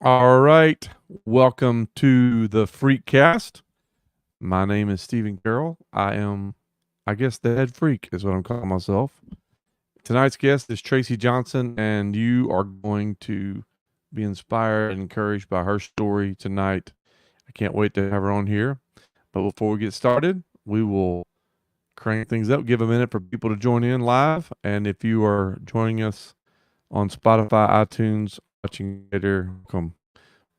All right. Welcome to the Freakcast. My name is Stephen Carroll. I guess, the head freak is what I'm calling myself. Tonight's guest is Tracey Johnson, and you are going to be inspired and encouraged by her story tonight. I can't wait to have her on here. But before we get started, we will crank things up, give a minute for people to join in live. And if you are joining us on Spotify, iTunes, watching later, welcome.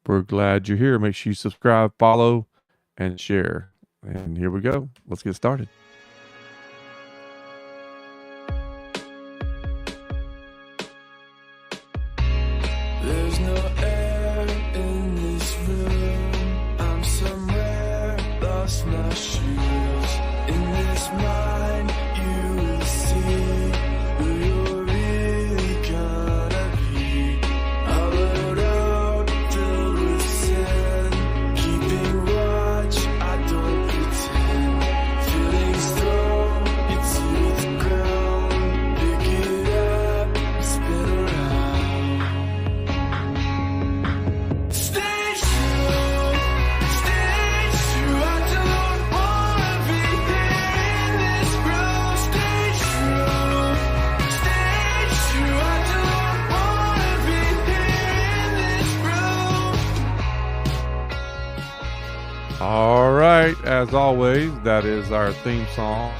We're glad you're here. Make sure you subscribe, follow, and share. And here we go. Let's get started. There's no air in this room. I'm somewhere, lost my shoes. In this mind, you will see who you're really gonna be. Hollowed out, filled with sin. Keeping watch, I don't pretend. Feelings thrown into the ground. Pick it up and spin around. Stay true, I don't wanna be in this room. Stay true, I don't wanna be in this room. All right. As always, that is our theme song.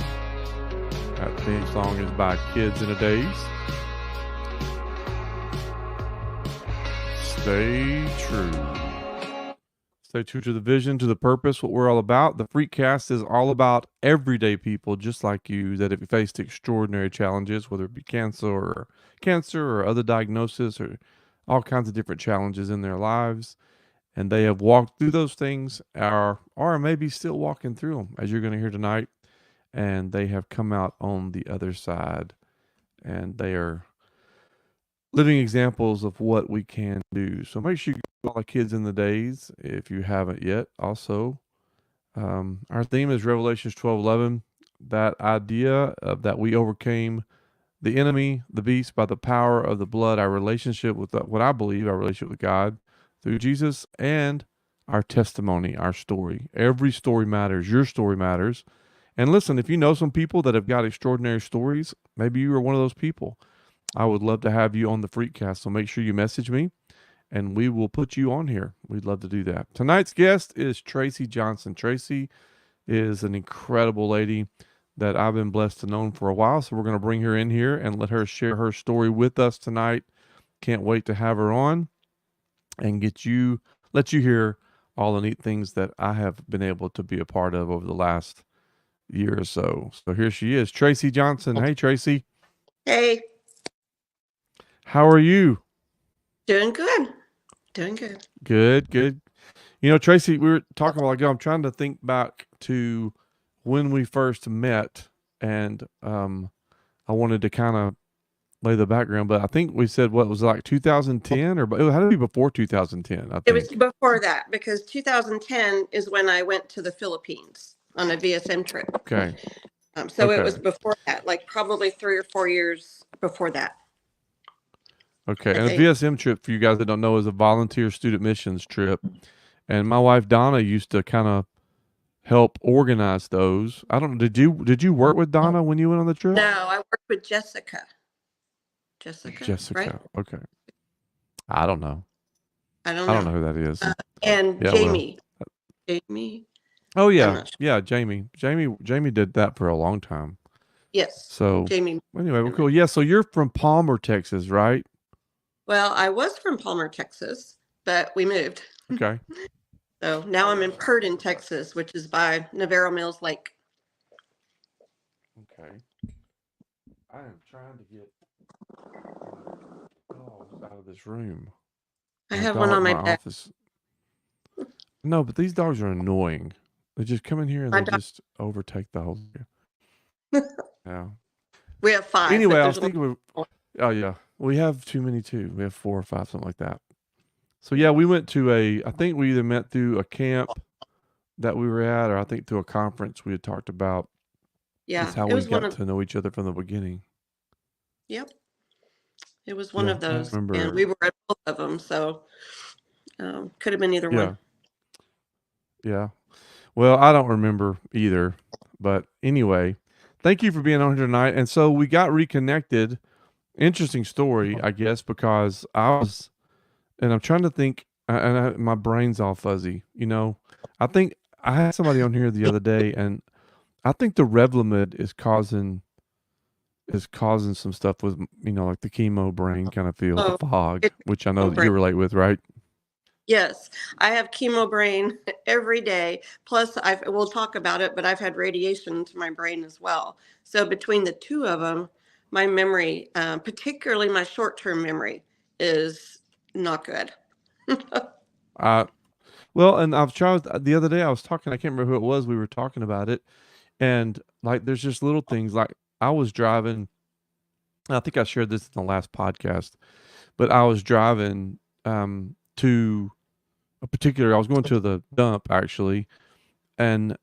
That theme song is by Kids in a Daze. Stay true. Stay true to the vision, to the purpose, what we're all about. The Freakcast is all about everyday people just like you that have faced extraordinary challenges, whether it be cancer or other diagnosis or all kinds of different challenges in their lives. And they have walked through those things or maybe still walking through them, as you're going to hear tonight. And they have come out on the other side. And they are living examples of what we can do. So make sure you go all the Kids in the Days if you haven't yet. Also, our theme is Revelations 12:11. That idea of that we overcame the enemy, the beast, by the power of the blood, our relationship with what I believe, our relationship with God through Jesus, and our testimony, our story. Every story matters. Your story matters. And listen, if you know some people that have got extraordinary stories, maybe you are one of those people. I would love to have you on the Freakcast. So make sure you message me and we will put you on here. We'd love to do that. Tonight's guest is Tracey Johnson. Tracey is an incredible lady that I've been blessed to know for a while. So we're going to bring her in here and let her share her story with us tonight. Can't wait to have her on and let you hear all the neat things that I have been able to be a part of over the last year or so. So here she is, Tracey Johnson. Hey, Tracey. Hey, How are you? doing good. Doing good. Good. You know, Tracey, we were talking a while ago. I'm trying to think back to when we first met, and I wanted to kind of lay the background, but I think we said what was it, like 2010, or it had to be before 2010. I It was think. before that because 2010 is when I went to the Philippines on a VSM trip. Okay. So it Okay. was before that, like probably 3 or 4 years before that. Okay. I And a think. VSM trip, for you guys that don't know, is a volunteer student missions trip. And my wife Donna used to kind of help organize those. I don't know. Did you work with Donna when you went on the trip? No, I worked with Jessica. Jessica. Right? Okay. I don't know. I don't I know. don't know who that is. And Yeah, well. Jamie. Jamie. Oh I'm yeah. not sure. Yeah, Jamie. Jamie did that for a long time. Yes. So Jamie. anyway, well, cool. Yeah, so you're from Palmer, Texas, right? Well, I was from Palmer, Texas, but we moved. Okay. So now I'm in Purdon, Texas, which is by Navarro Mills Lake. Okay. I am trying to get dogs out of this room. I have one on my bed. office. No, but these dogs are annoying. They just come in here and My they dog- just overtake the whole. Yeah. We have 5. Anyway, but I was there's thinking. Oh yeah, we have too many too. We have 4 or 5, something like that. So yeah, we went to I think we either met through a camp that we were at, or I think through a conference we had talked about. Yeah, That's how it we was one got of. to know each other from the beginning. Yep, it was one Yeah, of I those, and remember. we were at both of them. So Could have been either Yeah. one. Yeah. Well, I don't remember either. But anyway, thank you for being on here tonight. And so we got reconnected. Interesting story, I guess, because and I'm trying to think, my brain's all fuzzy. I think I had somebody on here the other day, and I think the Revlimid is causing some stuff with, like the chemo brain kind of feel, the Oh, fog, it's which I know chemo that brain. you relate with, right? Yes, I have chemo brain every day. Plus, we'll talk about it, but I've had radiation to my brain as well. So between the two of them, my memory, particularly my short-term memory, is not good. I Well, and I've tried the other day. I was talking. I can't remember who it was. We were talking about it, and like, there's just little things. Like, I was driving. I think I shared this in the last podcast, but I was driving to a particular. I was going to the dump actually, and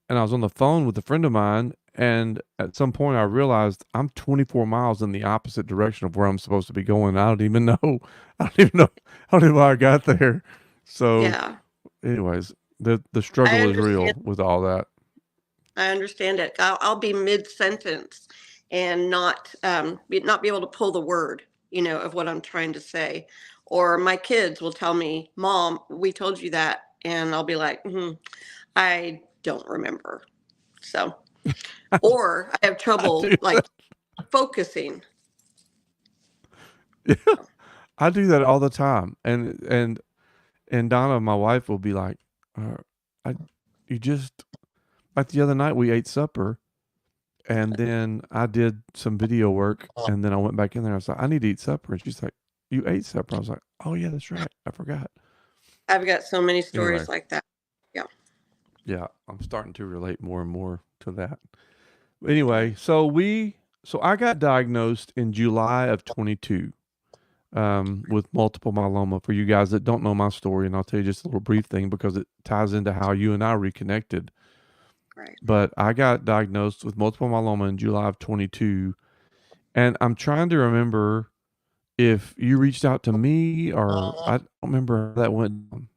I was on the phone with a friend of mine. And at some point, I realized I'm 24 miles in the opposite direction of where I'm supposed to be going. I don't even know. I don't even know. I don't even know how I got there. So, Yeah, anyways, the I struggle is real understand. with all that. I understand it. I'll be mid-sentence and not be able to pull the word, of what I'm trying to say. Or my kids will tell me, "Mom, we told you that," and I'll be like, I don't remember. So, or I have I trouble do like that. focusing. Yeah, I do that all the time. And Donna, my wife, will be like, uh, "I, you just like the other night we ate supper, and then I did some video work, and then I went back in there. I was like, I need to eat supper, and she's like, you ate supper. I was like, oh yeah, that's right, I forgot. I've got so many Anyway, stories like that. Yeah. yeah, I'm starting to relate more and more to that. Anyway, so I got diagnosed in July of 22 with multiple myeloma. For you guys that don't know my story, and I'll tell you just a little brief thing because it ties into how you and I reconnected. Right. But I got diagnosed with multiple myeloma in July of 22, and I'm trying to remember if you reached out to me or I don't remember how that went down.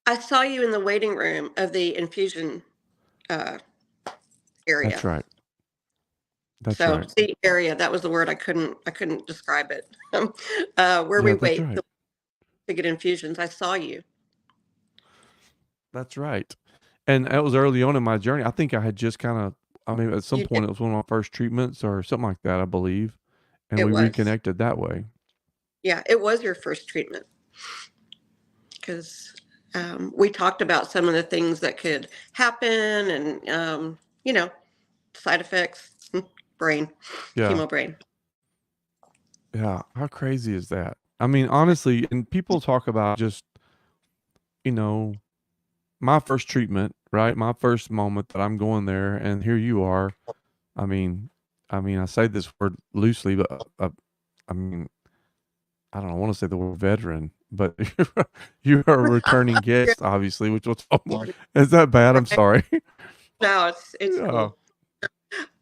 I saw you in the waiting room of the infusion uh, That's area. right. That's So, right. see, area, that was the word I couldn't describe it. Where we Yeah, that's wait right. to get infusions. I saw you. That's right. And that was early on in my journey. I think I had just kind of, I mean, at some You did. point it was one of my first treatments or something like that, I believe. And It we was. reconnected that way. Yeah, it was your first treatment because we talked about some of the things that could happen and, side effects, brain, Yeah. chemo brain. Yeah. How crazy is that? I mean, honestly, and people talk about just, you know, my first treatment, right? My first moment that I'm going there, and here you are. I mean, I say this word loosely, but I mean, I don't know, I want to say the word veteran, but you're a returning Yeah, guest, obviously, which was is that bad? I'm right. sorry. No, it's Yeah, cool.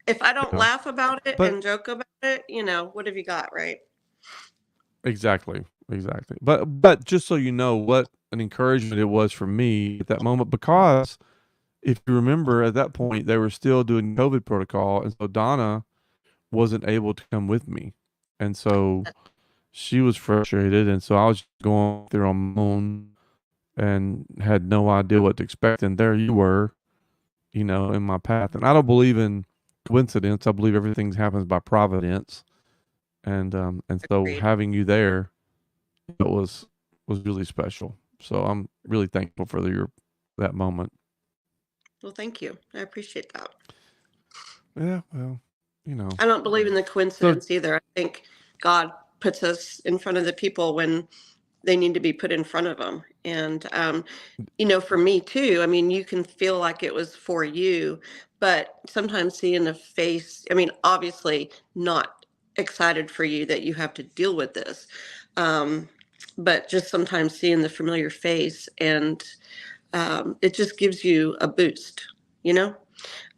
If I don't yeah, laugh about it but and joke about it, what have you got, right? exactly, exactly. But just so you know, what an encouragement it was for me at that moment, because if you remember, at that point they were still doing COVID protocol, and so Donna wasn't able to come with me, and so she was frustrated, and so I was going through on my own and had no idea what to expect. And there you were, in my path. And I don't believe in coincidence. I believe everything happens by providence. And so Agreed. having you there, was really special. So I'm really thankful for your that moment. Well, thank you. I appreciate that. Yeah, well, I don't believe in the so coincidence either. I think God puts us in front of the people when they need to be put in front of them. And, for me too, I mean, you can feel like it was for you, but sometimes seeing the face, I mean, obviously not excited for you that you have to deal with this. Um, but just sometimes seeing the familiar face and it just gives you a boost, you know?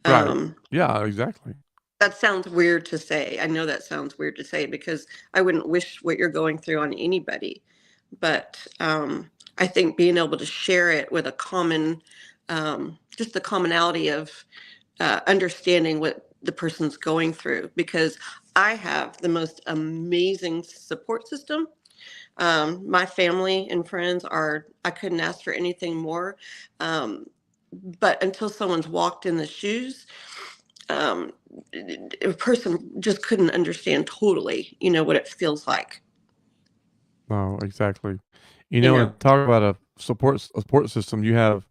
right. Um, Yeah, exactly. that sounds weird to say. I know that sounds weird to say because I wouldn't wish what you're going through on anybody. but I think being able to share it with a common, just the commonality of understanding what the person's going through, because I have the most amazing support system. My family and friends are, I couldn't ask for anything more. Um, but until someone's walked in the shoes, um, a person just couldn't understand totally, what it feels like, No, exactly. you know. And talk about a support system. You have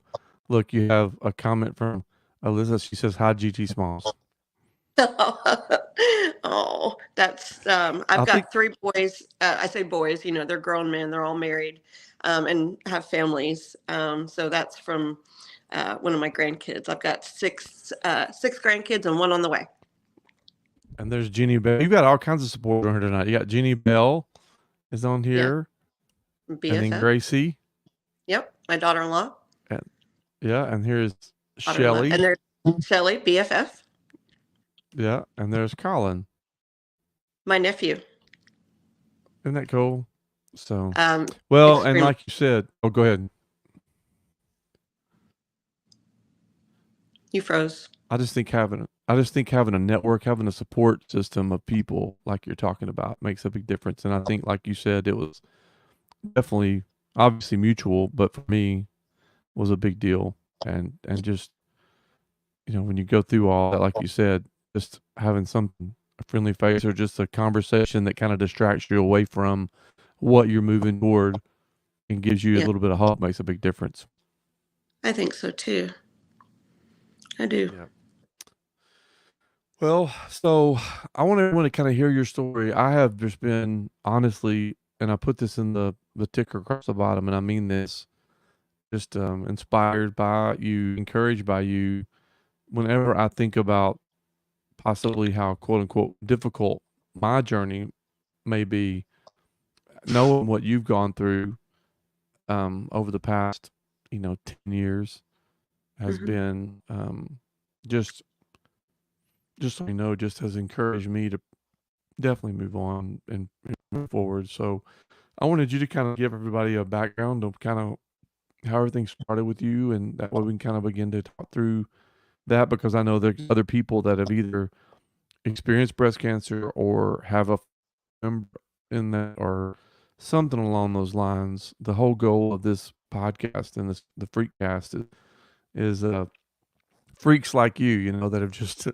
a comment from Alyssa. She says, "Hi, GT Smalls." Oh, that's I I've think, got 3 boys. I say boys, they're grown men, they're all married, and have families. So that's from one of my grandkids. I've got six grandkids and one on the way. and there's Jeannie Bell. You've got all kinds of support on here tonight. You got Jeannie Bell is on Yeah, here, and then BFF. Gracie, Yep, my daughter-in-law, and yeah, and here's daughter-in-law, and Shelly, there's Shelly, BFF, yeah, and there's Colin. my nephew. Isn't that cool? So, Um, well, and extremely. like you said, oh, go ahead. You froze. I just think having a network, having a support system of people like you're talking about makes a big difference. And I think, like you said, it was definitely obviously mutual, but for me was a big deal. And just when you go through all that, like you said, just having something, a friendly face or just a conversation that kind of distracts you away from what you're moving toward and gives you a Yeah, little bit of hope makes a big difference. I think so too. I do. Yeah. Well, so I want everyone to kind of hear your story. I have just been honestly, and I put this in the ticker across the bottom, and I mean this, just inspired by you, encouraged by you. Whenever I think about possibly how quote unquote difficult my journey may be, knowing what you've gone through over the past, 10 years has Hmm. been just just so you know, just has encouraged me to definitely move on and move forward. So I wanted you to kind of give everybody a background of kind of how everything started with you, and that way we can kind of begin to talk through that because I know there's other people that have either experienced breast cancer or have a member in that or something along those lines. The whole goal of this podcast and the Freakcast is freaks like you, that have just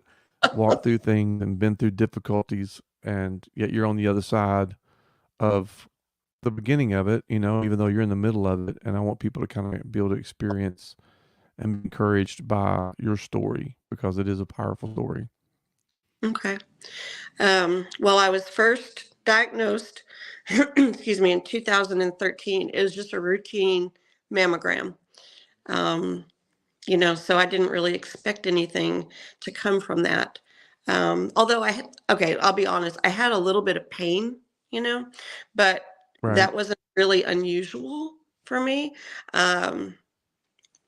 walked through things and been through difficulties, and yet you're on the other side of the beginning of it, even though you're in the middle of it. And I want people to kind of be able to experience and be encouraged by your story because it is a powerful story. Okay. Well, I was first diagnosed, excuse me, in 2013. It was just a routine mammogram. Um, so I didn't really expect anything to come from that. Although okay, I'll be honest, I had a little bit of pain, but Right. that wasn't really unusual for me. Um,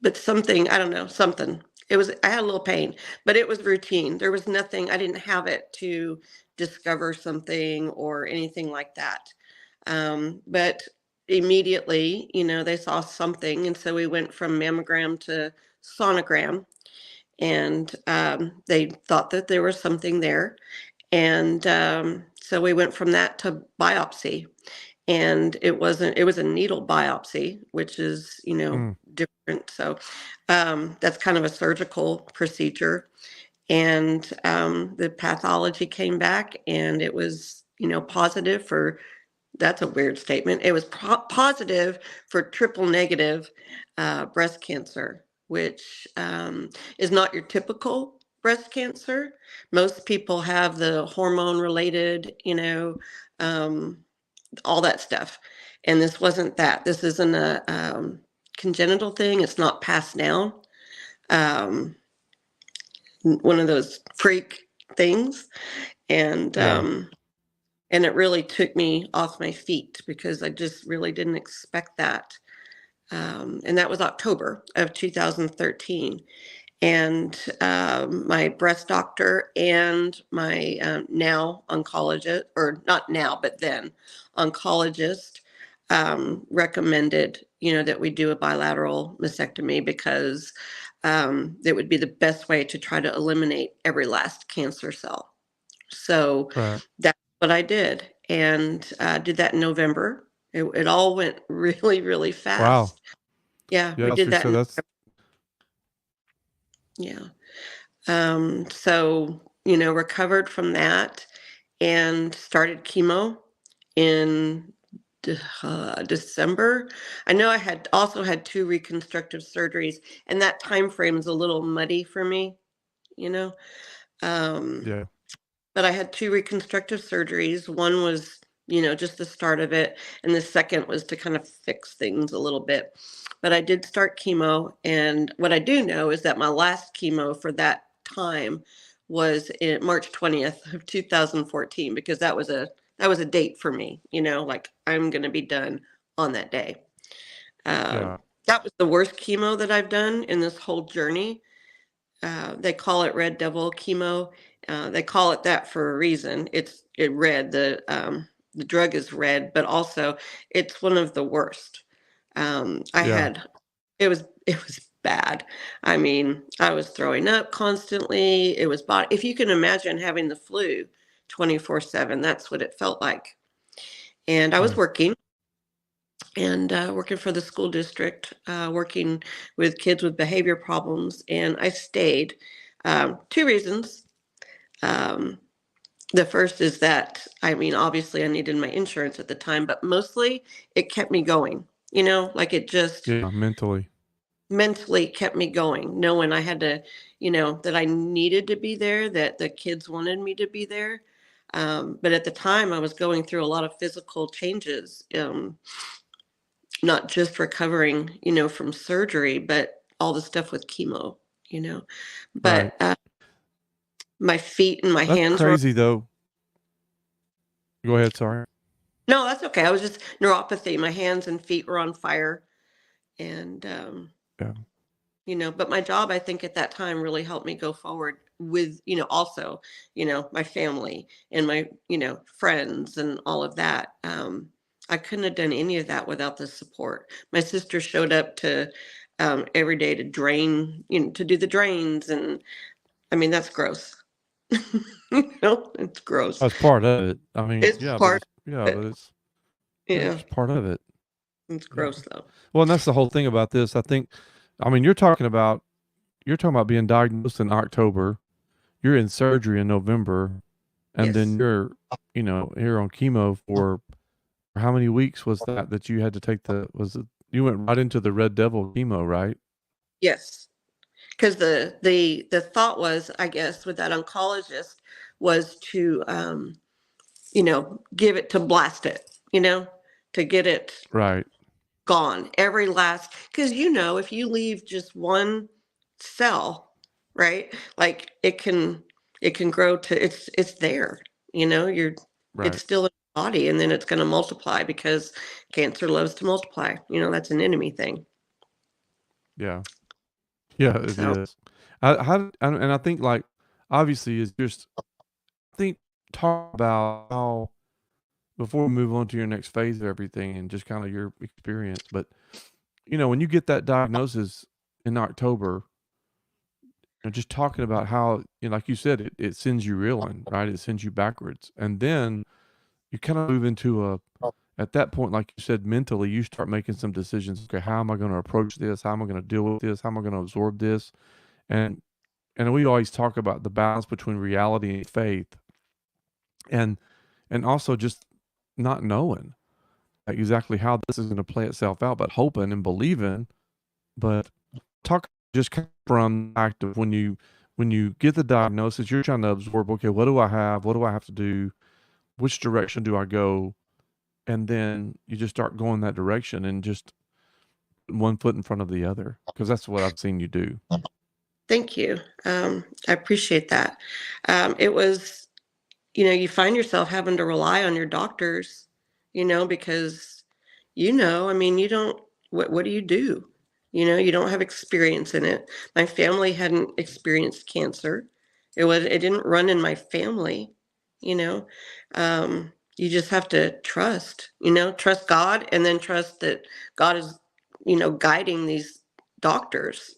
but something, I don't know, something. I had a little pain, but it was routine. There was nothing, I didn't have it to discover something or anything like that. But immediately, they saw something. And so we went from mammogram to sonogram, and they thought that there was something there. And so we went from that to biopsy, and it was a needle biopsy, which is Mm, different. So that's kind of a surgical procedure. And the pathology came back, and it was positive for, that's a weird statement, it was positive for triple negative breast cancer, which is not your typical breast cancer. Most people have the hormone related, um, all that stuff. And this wasn't that. This isn't a congenital thing. It's not passed down. Um, one of those freak things. And yeah. and it really took me off my feet because I just really didn't expect that. And that was October of 2013. And my breast doctor and my now oncologist, or not now, but then oncologist, recommended, that we do a bilateral mastectomy because it would be the best way to try to eliminate every last cancer cell. So Right. that's what I did, and did that in November. It all went really, really Wow. fast. Yeah, we Yeah. did that So in that's yeah. So, recovered from that and started chemo in December. I know I had also had two reconstructive surgeries, and that time frame is a little muddy for me, you know. Um, yeah. but I had two reconstructive surgeries. One was, just the start of it, and the second was to kind of fix things a little bit. But I did start chemo, and what I do know is that my last chemo for that time was in March 20th of 2014, because that was a date for me, like I'm going to be done on that day. Um, Yeah. that was the worst chemo that I've done in this whole journey. They call it red devil chemo. They call it that for a reason. It red. The drug is red, but also it's one of the worst. I Yeah. had it was bad. I mean, I was throwing up constantly. It was body. If you can imagine having the flu 24/7, that's what it felt like. And I was Mm. working and working for the school district, working with kids with behavior problems, and I stayed. Two reasons. Um, the first is that, I mean, obviously I needed my insurance at the time, but mostly it kept me going, like it just Yeah. Mentally. mentally kept me going, knowing I had to, that I needed to be there, that the kids wanted me to be there. But at the time, I was going through a lot of physical changes, not just recovering, from surgery, but all the stuff with chemo, you know. Right. But my feet and my That's hands were, crazy though. Go ahead. Sorry. no, that's okay. I was just neuropathy. My hands and feet were on fire. And, Yeah. but my job, I think at that time really helped me go forward with, also, my family and my, friends and all of that. I couldn't have done any of that without the support. My sister showed up to every day to drain, to do the drains. And I mean, that's gross. It's gross. That's part of it. I mean, It's part of but it. it's Yeah, just part of it. it's Yeah. gross though. Well, and that's the whole thing about this. I think, I mean, you're talking about being diagnosed in October. You're in surgery in November, and then Yes. you're, here on chemo for how many weeks was that you had to take you went right into the Red Devil chemo, right? Yes. Because the thought was, I guess, with that oncologist was to give it, to blast it, to get it Right. gone. Every last, because if you leave just one cell, right? Like it can grow to, it's there, you're it's Right. still in the body, and then it's going to multiply because cancer loves to multiply. That's an enemy thing. Yeah. Yeah, it So is. And I think like obviously it's just I think talk about how before we move on to your next phase of everything and just kind of your experience. But when you get that diagnosis in October, just talking about how, like you said, it sends you reeling, right? It sends you backwards. And then you kind of move into at that point, like you said, mentally, you start making some decisions. Okay, how am I going to approach this? How am I going to deal with this? How am I going to absorb this? And we always talk about the balance between reality and faith, and also just not knowing exactly how this is going to play itself out, but hoping and believing. But talk just kind of from the act of when you get the diagnosis, you're trying to absorb. Okay, what do I have? What do I have to do? Which direction do I go? And then you just start going that direction and just one foot in front of the other, because that's what I've seen you do. thank you. I appreciate that. It was, you find yourself having to rely on your doctors, because, I mean, you don't, what do you do? You don't have experience in it. My family hadn't experienced cancer. It didn't run in my family, you know. Um, you just have to trust, trust God, and then trust that God is, guiding these doctors,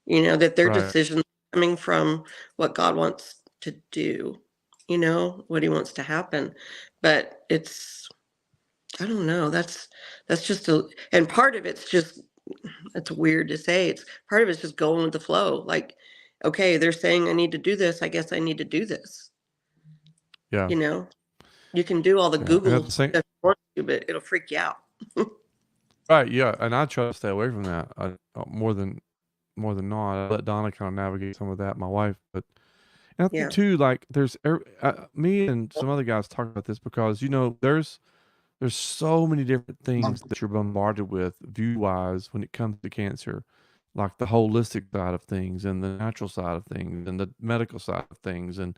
that their Right. decisions are coming from what God wants to do, what he wants to happen. But I don't know, that's just and part of it's just, it's weird to say, it's part of it's just going with the flow. Like, okay, they're saying I need to do this, I guess I need to do this. Yeah. You know, you can do all the Yeah. And at Google the stuff same, you want to, but it'll freak you out. right. Yeah. And I try to stay away from that. More than not. I let Donna kind of navigate some of that, my wife. But and I think Yeah. too, like me and some other guys talk about this because there's so many different things that you're bombarded with view wise when it comes to cancer, like the holistic side of things and the natural side of things and the medical side of things and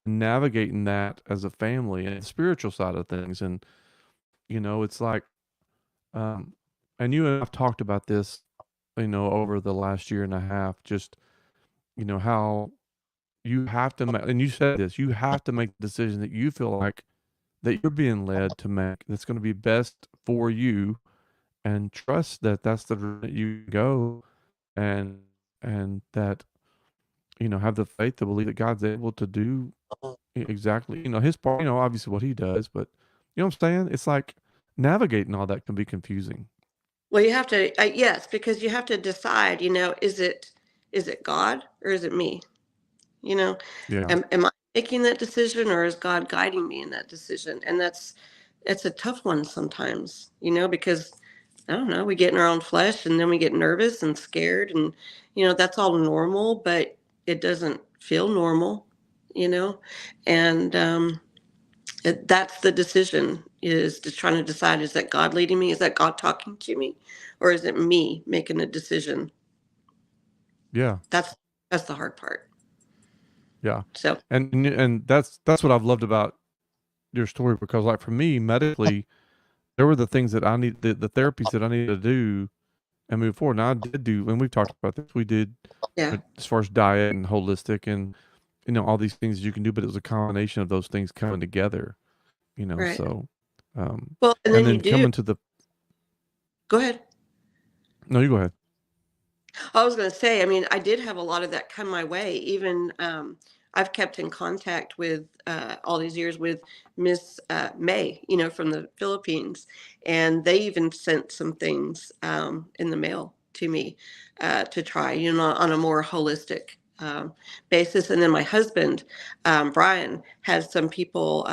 navigating that as a family and the spiritual side of things. And it's like um and you and I've talked about this, over the last year and a half, just how you have to make, and you said this, you have to make the decision that you feel like that you're being led to make that's going to be best for you, and trust that that's the route that you go, and that have the faith to believe that God's able to do exactly his part, obviously what he does, but what I'm saying, it's like navigating all that can be confusing. Well, you have to, yes, because you have to decide, is it God or is it me? You know, Yeah. am I making that decision or is God guiding me in that decision? And it's a tough one sometimes, because I don't know, we get in our own flesh and then we get nervous and scared, and that's all normal, but it doesn't feel normal, you know, and that's the decision, is just trying to decide, is that God leading me? Is that God talking to me? Or is it me making a decision? Yeah. That's that's the hard part. Yeah. So And that's what I've loved about your story, because like for me medically, there were the things that I need, the therapies that I needed to do and move forward. And I did do, and we've talked about this, we did yeah, as far as diet and holistic and all these things you can do, but it was a combination of those things coming together, right. so Well, and and then you then do. coming to the Go ahead. no, you go ahead. I was going to say, I mean, I did have a lot of that come my way. Even I've kept in contact with, all these years, with Miss May, from the Philippines, and they even sent some things in the mail to me to try, on a more holistic basis. And then my husband, Brian, has some people.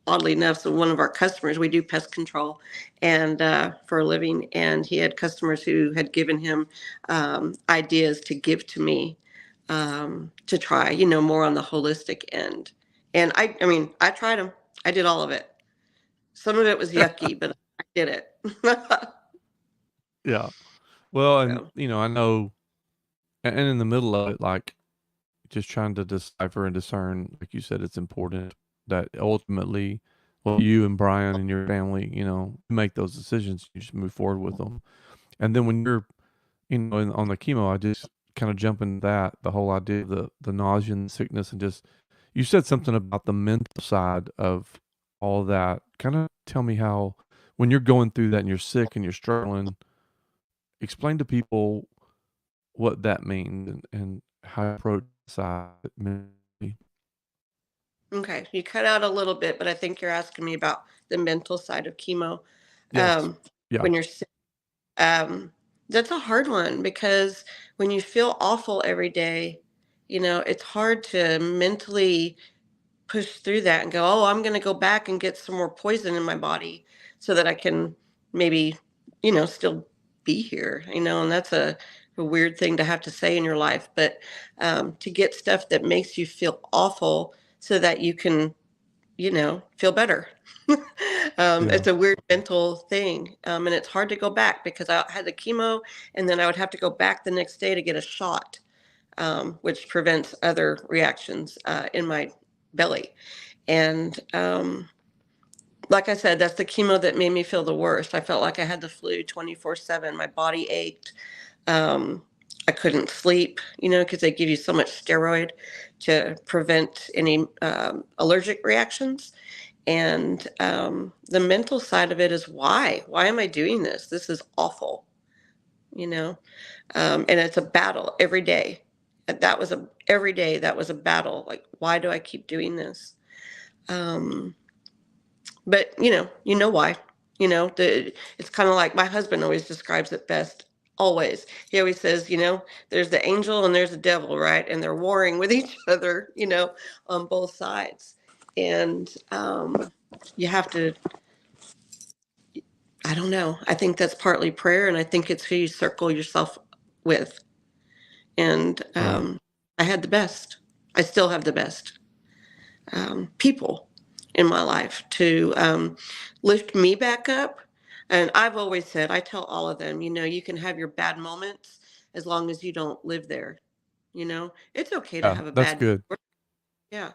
Oddly enough, so one of our customers, we do pest control and for a living, and he had customers who had given him ideas to give to me to try, more on the holistic end. And I mean, I tried them. I did all of it. Some of it was yucky, but I did it. Yeah. Well, and So, I know, and in the middle of it, like just trying to decipher and discern, like you said, it's important that ultimately, well, you and Brian and your family, make those decisions, you just move forward with them. And then when you're, on the chemo, I just kind of jump into that, the whole idea of the nausea and sickness, and just, you said something about the mental side of all that. Kind of tell me how, when you're going through that and you're sick and you're struggling, explain to people what that means, and how to approach the side mentally. okay, you cut out a little bit, but I think you're asking me about the mental side of chemo. Yes. Yeah. When you're sick. Um, that's a hard one, because when you feel awful every day, it's hard to mentally push through that and go, oh, I'm going to go back and get some more poison in my body so that I can maybe, still be here, and that's a weird thing to have to say in your life. But to get stuff that makes you feel awful so that you can, feel better. Yeah. It's a weird mental thing. And it's hard to go back, because I had the chemo and then I would have to go back the next day to get a shot, which prevents other reactions in my belly. And like I said, that's the chemo that made me feel the worst. I felt like I had the flu 24/7. My body ached. Um, I couldn't sleep, because they give you so much steroid to prevent any allergic reactions. And the mental side of it is why? Why am I doing this? This is awful, you know? And it's a battle every day. Every day that was a battle. Like, why do I keep doing this? But you know why. It's kind of like my husband always describes it best. Always. He always says, there's the angel and there's the devil, right? And they're warring with each other, on both sides. And you have to, I don't know. I think that's partly prayer, and I think it's who you circle yourself with. And Right. I had the best. I still have the best people in my life to lift me back up. And I've always said, I tell all of them, you can have your bad moments as long as you don't live there. It's okay to Yeah, have a that's bad day. good. Yeah,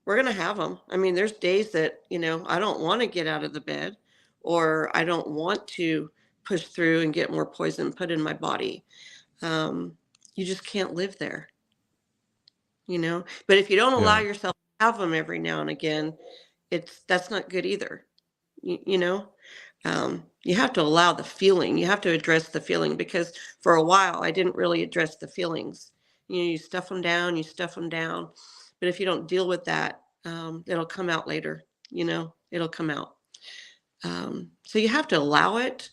we're going to have them. I mean, there's days that, I don't want to get out of the bed, or I don't want to push through and get more poison put in my body. Um, you just can't live there, But if you don't allow Yeah. yourself to have them every now and again, that's not good either. You know, you have to allow the feeling. You have to address the feeling, because for a while I didn't really address the feelings. You stuff them down, you stuff them down, but if you don't deal with that, it'll come out later. It'll come out. So you have to allow it.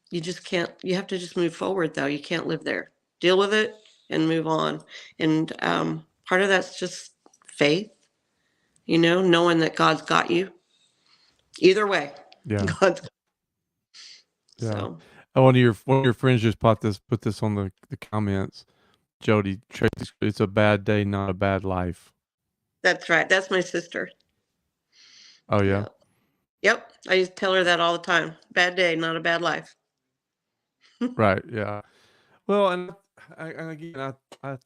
You just can't. You have to just move forward, though. You can't live there. Deal with it and move on. And part of that's just faith. Knowing that God's got you. Either way, Yeah. God's Yeah. so. One of your friends just put this on the comments. Jody, Tracy, it's a bad day, not a bad life. That's right. That's my sister. Oh yeah. Yeah. Yep. I used to tell her that all the time. Bad day, not a bad life. Right. Yeah. Well, and again, I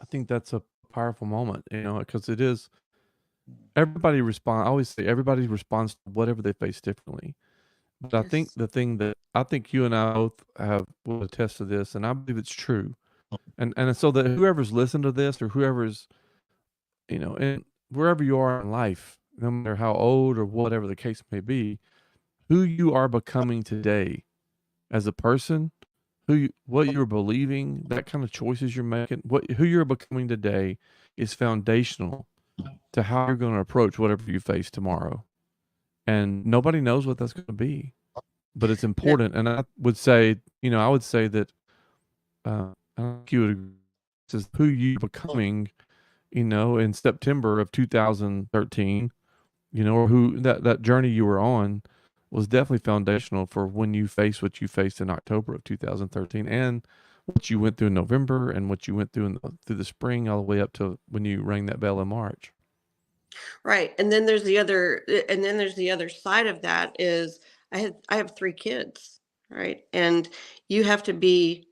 think that's a powerful moment, because it is everybody respond. I always say everybody responds to whatever they face differently. But I think Yes. the thing that I think you and I both will attest to this, and I believe it's true. And so that whoever's listened to this, or whoever's, and wherever you are in life, no matter how old or whatever the case may be, who you are becoming today as a person, what you're believing, that kind of choices you're making, who you're becoming today is foundational to how you're going to approach whatever you face tomorrow. And nobody knows what that's going to be, but it's No, important. And I would say that, I don't think you would agree, this is who you're becoming, in September of 2013, or who that journey you were on was definitely foundational for when you face what you faced in October of 2013, and what you went through in November, and what you went through through the spring, all the way up to when you rang that bell in March. right. And then there's the other side of that is I have 3 kids, right? And you have to be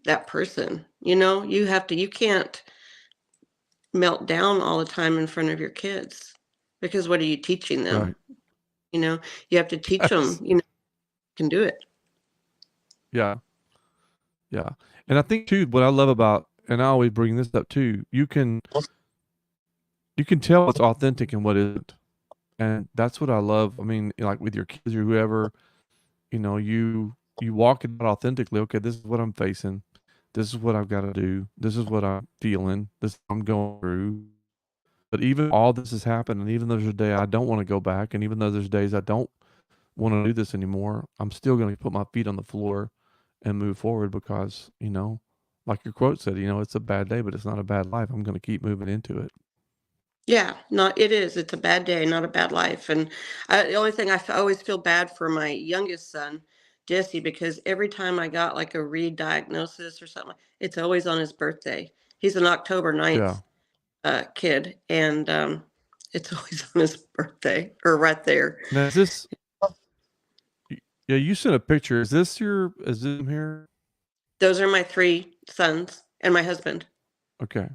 that person. You can't melt down all the time in front of your kids, because what are you teaching them? Right. You know, you have to teach them, Yes. you can do it. Yeah. Yeah. And I think too, what I love about, and I always bring this up too, you can tell what's authentic and what isn't. And that's what I love. I mean, like with your kids or whoever, you walk it out authentically. Okay, this is what I'm facing. This is what I've got to do. This is what I'm feeling. This is what I'm going through. But even all this has happened, and even though there's a day I don't want to go back, and even though there's days I don't want to do this anymore, I'm still going to put my feet on the floor and move forward, because, like your quote said, it's a bad day, but it's not a bad life. I'm going to keep moving into it. Yeah, no, it is. It's a bad day, not a bad life. And the only thing always feel bad for my youngest son, Jesse, because every time I got like a re-diagnosis or something, it's always on his birthday. He's an October Yeah. 9th kid, and it's always on his birthday or right there. Now, yeah, you sent a picture. Is this him here? Those are my 3 sons and my husband. Okay.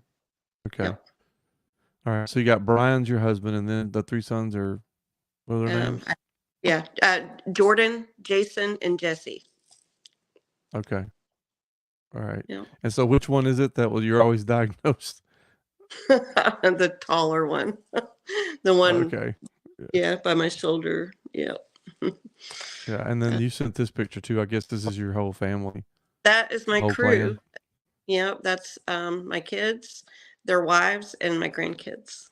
Okay. Yep. All right. So you got Brian's your husband, and then the 3 sons are, what are their Um, names? I- yeah, Jordan, Jason, and Jesse. Okay. All right. Yeah. And so which one is it that you're always diagnosed? The taller one. The one, Okay. yeah, by my shoulder. Yeah. Yeah. And then Uh, you sent this picture too. I guess this is your whole family, that is my whole crew. clan. Yeah, that's my kids, their wives, and my grandkids.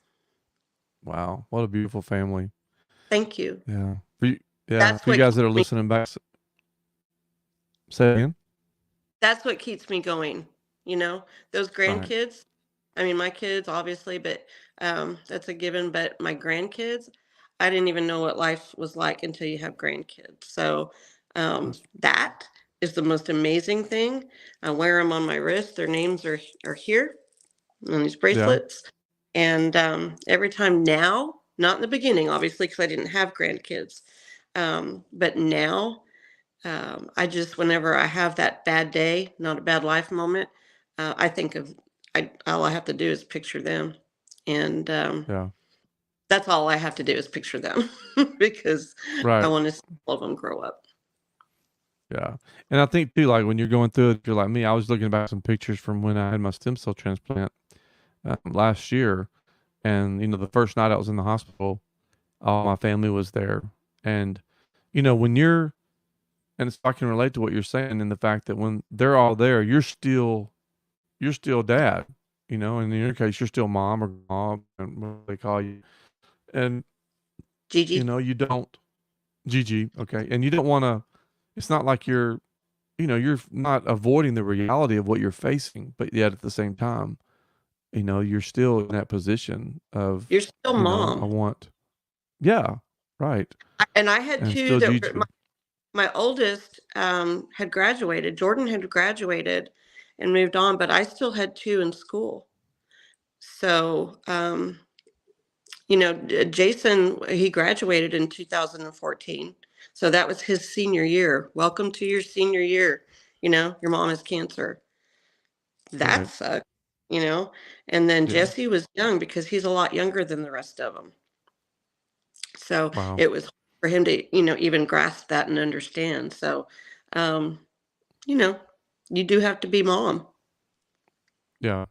Wow. What a beautiful family. Thank you. Yeah. For you, yeah. That's For you what guys keeps that are me listening back, say it again. that's what keeps me going, you know? Those Right. grandkids, I mean, my kids obviously, but that's a given, but my grandkids, I didn't even know what life was like until you have grandkids. So That's, that is the most amazing thing. I wear them on my wrist. Their names are here on these yeah. bracelets. And every time now, not in the beginning, obviously, because I didn't have grandkids, but now I just, whenever I have that bad day, not a bad life moment, I think of, all I have to do is picture them. And Yeah. that's all I have to do is picture them because I Right. want to see all of them grow up. Yeah. And I think too, like when you're going through it, if you're like me, I was looking back some pictures from when I had my stem cell transplant last year. And, the first night I was in the hospital, all my family was there. And, when and so I can relate to what you're saying in the fact that when they're all there, you're still dad, and in your case, you're still mom or mom, and what they call you. And, Gigi. you don't, Gigi, okay. And you don't want to, it's not like you're not avoiding the reality of what you're facing, but yet at the same time, you're still in that position of, You're still I mom. want, yeah, right. And I had And two still that were, Gigi. my oldest had graduated. Jordan had graduated and moved on, but I still had two in school. So, Jason, he graduated in 2014. So that was his senior year. Welcome to your senior year. Your mom has cancer. That Right. sucked, you know? And then Yeah. Jesse was young because he's a lot younger than the rest of them. So Wow. it was hard for him to, even grasp that and understand. So, um, you know, you do have to be mom. Yeah.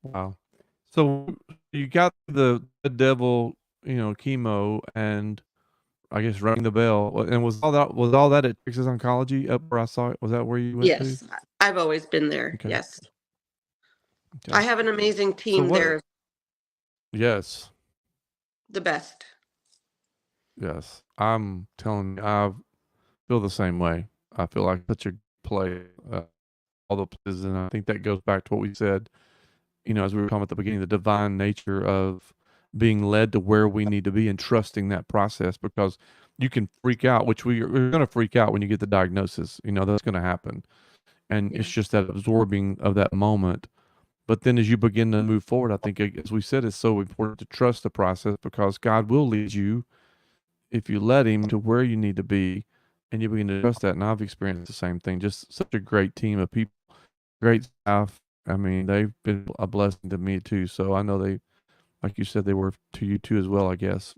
Wow. So you got the devil, chemo, and I guess rang the bell. And was all that at Texas Oncology up where I saw it? Was that where you went to? Yes, I've always been there. Okay. Yes. I Okay. have an amazing So team what? there, Yes. the best. Yes. I'm telling you, I feel the same way. I feel like such a play, all the places, and I think that goes back to what we said, as we were talking at the beginning, the divine nature of being led to where we need to be and trusting that process because you can freak out, which we're going to freak out when you get the diagnosis. That's going to happen. And it's Yeah. just that absorbing of that moment. But then as you begin to move forward, I think, as we said, it's so important to trust the process because God will lead you if you let Him to where you need to be and you begin to trust that. And I've experienced the same thing. Just such a great team of people, great staff. I mean, they've been a blessing to me too. So I know like you said, they were to you too as well, I guess.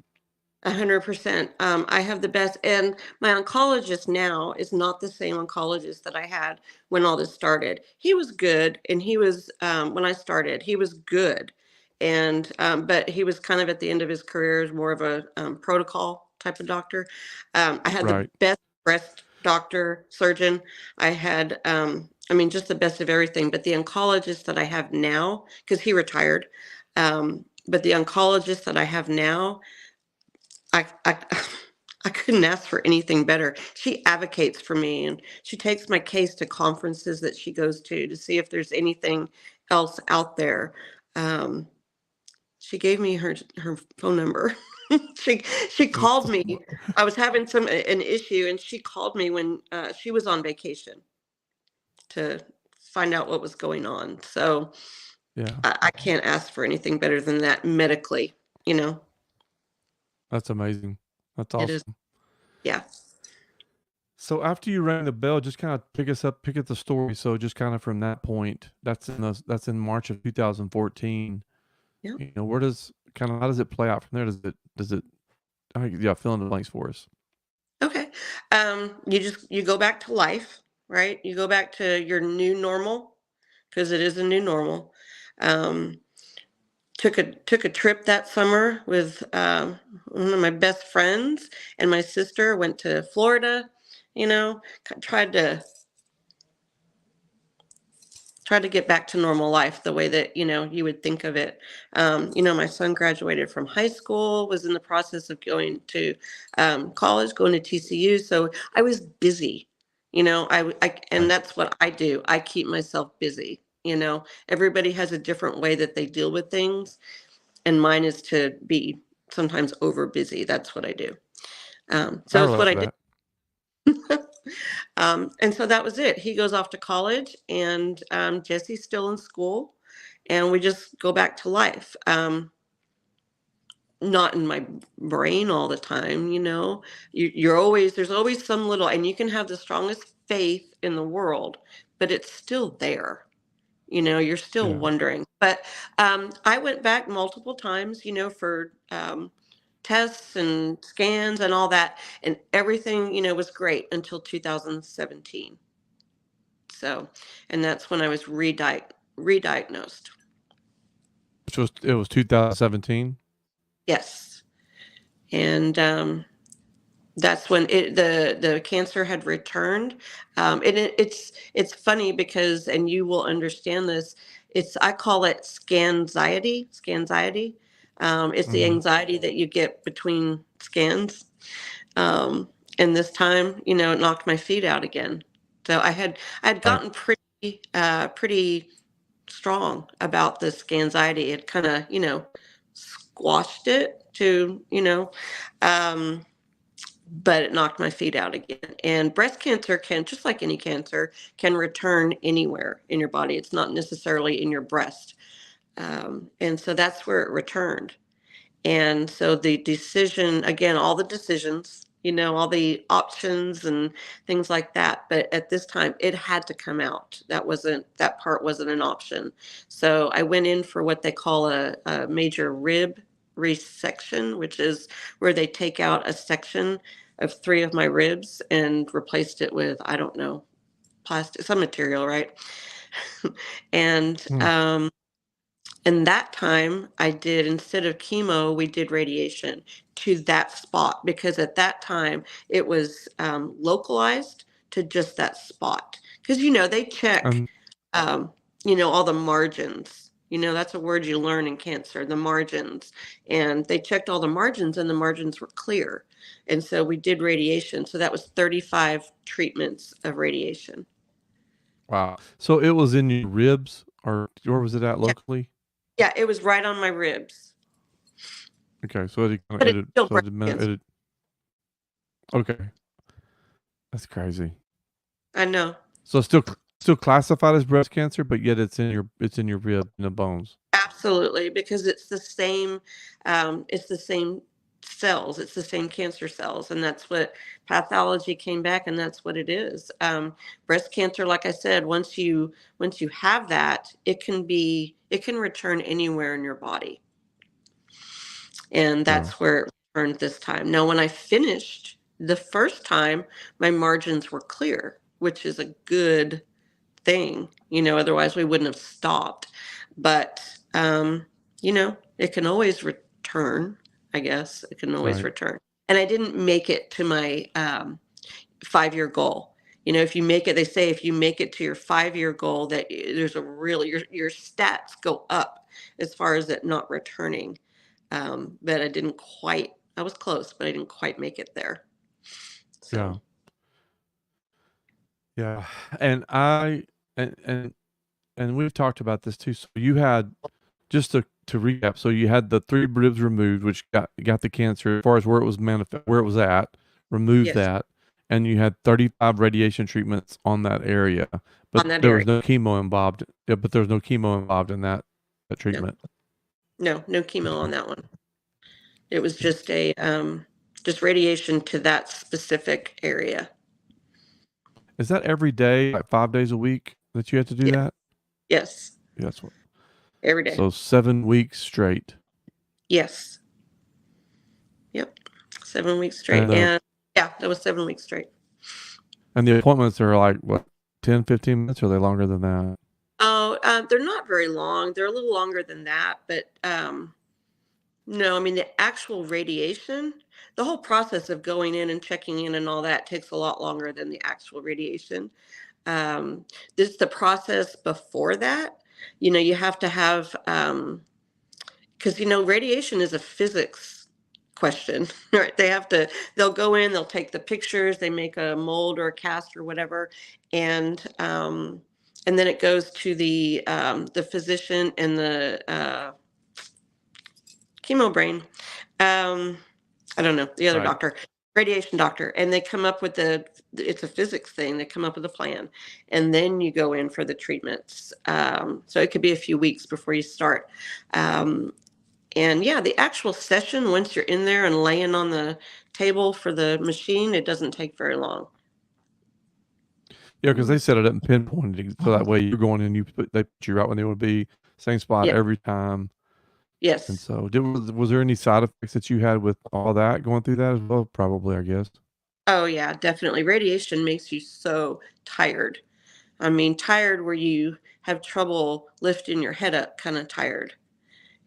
100%. I have the best, and my oncologist now is not the same oncologist that I had when all this started. He was good, and he was when I started, he was good, and but he was kind of at the end of his career as more of a protocol type of doctor. I had the Right. best breast doctor surgeon. I had, I mean, just the best of everything. But the oncologist that I have now, because he retired, but the oncologist that I have now. I I couldn't ask for anything better. She advocates for me and she takes my case to conferences that she goes to see if there's anything else out there. Um, she gave me her phone number. she she called me. I was having an issue and she called me when she was on vacation to find out what was going on. So Yeah. I can't ask for anything better than that medically. You know, That's amazing. That's it is. awesome. Yeah. So after you rang the bell, just kind of pick up the story. So just kind of from that point, that's in March of 2014. Yeah. Where does how does it play out from there? Does it yeah, fill in the blanks for us. Okay. You go back to life. right? You go back to your new normal, because it is a new normal. Um, took a trip that summer with one of my best friends and my sister. Went to Florida, you know, tried to get back to normal life the way that, you would think of it. My son graduated from high school, was in the process of going to college, going to TCU. So I was busy, and Right. that's what I do. I keep myself busy. Everybody has a different way that they deal with things, and mine is to be sometimes over busy. That's what I do. I So it's relate what to I did. that. And so that was it. He goes off to college, and Jesse's still in school, and we just go back to life. Not in my brain all the time, there's always some little, and you can have the strongest faith in the world, but it's still there. You're still Yeah. wondering. But I went back multiple times, for tests and scans and all that, and everything, was great until 2017. So, and that's when I was re-diagnosed. It was 2017. Yes. And that's when the cancer had returned. It's funny because, and you will understand this, I call it scanxiety. It's the Mm-hmm. anxiety that you get between scans. Um, and this time, it knocked my feet out again. So I had Right. gotten pretty strong about this anxiety. It kind of, squashed it to, um, but it knocked my feet out again. And breast cancer can, just like any cancer, can return anywhere in your body. It's not necessarily in your breast. And so that's where it returned. And so the decision, again, all the decisions, all the options and things like that. But at this time, it had to come out. That part wasn't an option. So I went in for what they call a major rib resection, which is where they take out a section of three of my ribs and replaced it with, I don't know, plastic, some material, right? and Mm. um, and that time I did, instead of chemo, we did radiation to that spot, because at that time it was localized to just that spot. Because, they check, And um, all the margins. That's a word you learn in cancer, the margins. And they checked all the margins, and the margins were clear. And so we did radiation. So that was 35 treatments of radiation. wow. So it was in your ribs, or where was it at Yeah. locally? Yeah, it was right on my ribs. Okay. So But it's still breast cancer. okay. That's crazy. I know. So it's still classified as breast cancer, but yet it's in your rib and the bones. Absolutely, because it's the same cells, it's the same cancer cells, and that's what pathology came back, and that's what it is. Breast cancer, like I said, once you have that, it can return anywhere in your body, and Yeah. that's where it returned this time. Now, when I finished the first time, my margins were clear, which is a good thing, otherwise we wouldn't have stopped. But, it can always return, I guess. It can always Right. return. And I didn't make it to my 5-year goal. If you make it, they say if you make it to your 5-year goal, that there's a real, your stats go up as far as it not returning. But I was close, but I didn't quite make it there. So, Yeah. Yeah. And I and and and we've talked about this too. So you had, just to recap, so you had the three ribs removed, which got the cancer as far as where it was where it was at, removed yes, that, and you had 35 radiation treatments on that area, but on that there was area. no chemo involved. Yeah, but there was no chemo involved in that No, treatment. no chemo Okay. on that one. It was just radiation to that specific area. Is that every day, like 5 days a week that you have to do Yeah. that? Yes. Yeah, that's what. Every day. So 7 weeks straight. Yes. Yep. 7 weeks straight. And And yeah, that was 7 weeks straight. the appointments are like what, 10, 15 minutes, or are they longer than that? Oh, they're not very long. They're a little longer than that, but no, I mean the actual radiation, the whole process of going in and checking in and all that takes a lot longer than the actual radiation. Um, this the process before that. You have to have because radiation is a physics question, right? They'll go in, they'll take the pictures, they make a mold or a cast or whatever, and then it goes to the physician and the chemo brain. I don't know, the other Right. doctor, radiation doctor, and they come up with it's a physics thing. They come up with a plan, and then you go in for the treatments. So it could be a few weeks before you start. Um, and yeah, the actual session, once you're in there and laying on the table for the machine, it doesn't take very long. Yeah, because they set it up and pinpointed it, so that way you're going in, they put you right when they would be, same spot Yeah. every time. And Yes. so, was there any side effects that you had with all that going through that as well? Probably, I guess. Oh yeah, definitely. Radiation makes you so tired. I mean, tired where you have trouble lifting your head up, kind of tired.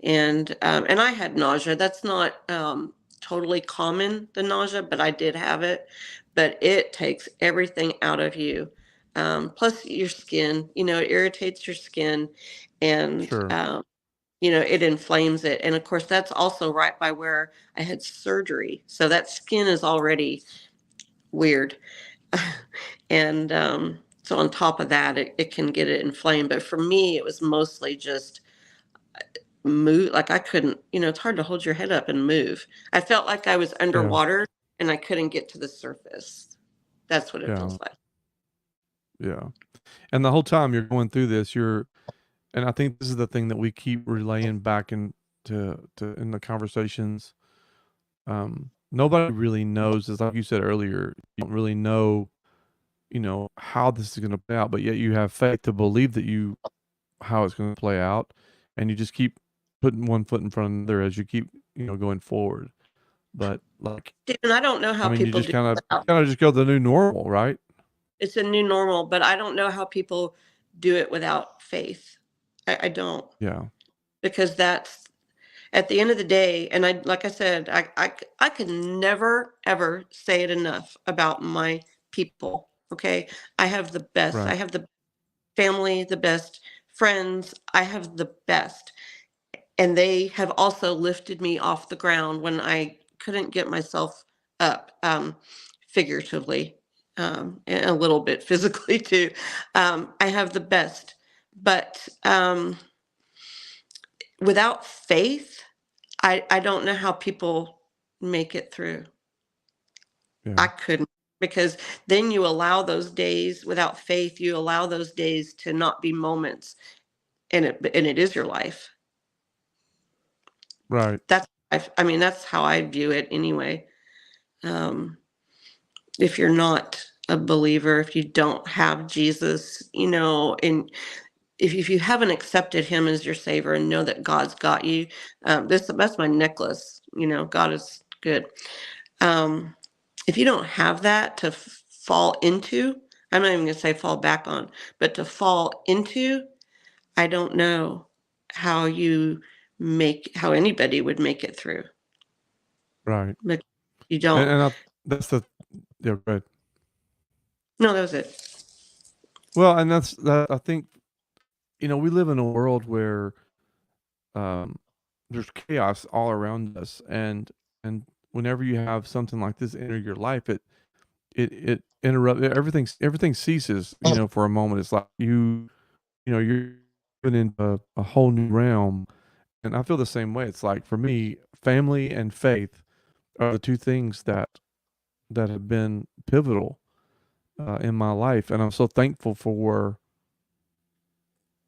And I had nausea. That's not totally common, the nausea, but I did have it. But it takes everything out of you. Plus your skin, it irritates your skin, and Sure. it inflames it. And of course, that's also right by where I had surgery, so that skin is already weird. And so on top of that, it can get it inflamed. But for me, it was mostly just move. Like I couldn't, it's hard to hold your head up and move. I felt like I was Yeah. underwater and I couldn't get to the surface. That's what it Yeah. feels like. Yeah. And the whole time you're going through this, and I think this is the thing that we keep relaying back to in the conversations. Nobody really knows, as like you said earlier, you don't really know, how this is going to play out, but yet you have faith to believe how it's going to play out, and you just keep putting one foot in front of another as you keep, going forward. But like, Dude, and I don't know I how mean, you people just do it without. kind of just go the new normal, right? It's a new normal, but I don't know how people do it without faith. I don't, Yeah. because that's at the end of the day. And like I said, I can never ever say it enough about my people. Okay, I have the best. I Right. have the family, the best friends. I have the best. And they have also lifted me off the ground when I couldn't get myself up, figuratively, and a little bit physically too. I have the best. But without faith, I don't know how people make it through. Yeah. I couldn't, because then you allow those days without faith, you allow those days to not be moments, and it is your life. Right. I mean, that's how I view it anyway. Um, if you're not a believer, if you don't have Jesus, and if you haven't accepted him as your savior and know that God's got you, that's my necklace. God is good. Um, if you don't have that to fall into, I'm not even going to say fall back on, but to fall into, I don't know how how anybody would make it through. Right. But you don't. And that's the yeah. Right. No, that was it. Well, and that's that. I think we live in a world where um, there's chaos all around us, and whenever you have something like this enter your life, it interrupt everything ceases, for a moment. It's like you're moving into a whole new realm, and I feel the same way. It's like for me, family and faith are the two things that have been pivotal in my life, and I'm so thankful for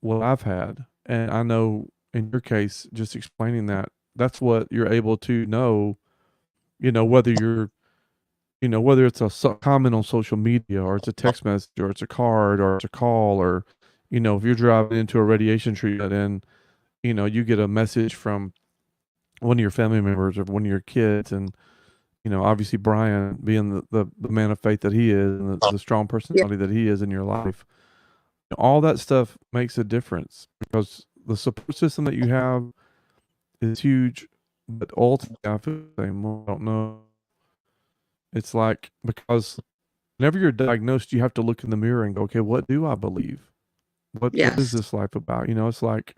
what I've had. And I know in your case, just explaining that's what you're able to know, whether whether it's a comment on social media, or it's a text message, or it's a card, or it's a call, or, if you're driving into a radiation treatment and, you get a message from one of your family members or one of your kids. And, obviously Brian being the man of faith that he is, and the strong Yeah. personality that he is in your life. all that stuff makes a difference because the support system that you have is huge. But ultimately, I feel the same way. I don't know. It's like because whenever you're diagnosed, you have to look in the mirror and go, okay, what do I believe? What is Yes. this life about? It's like,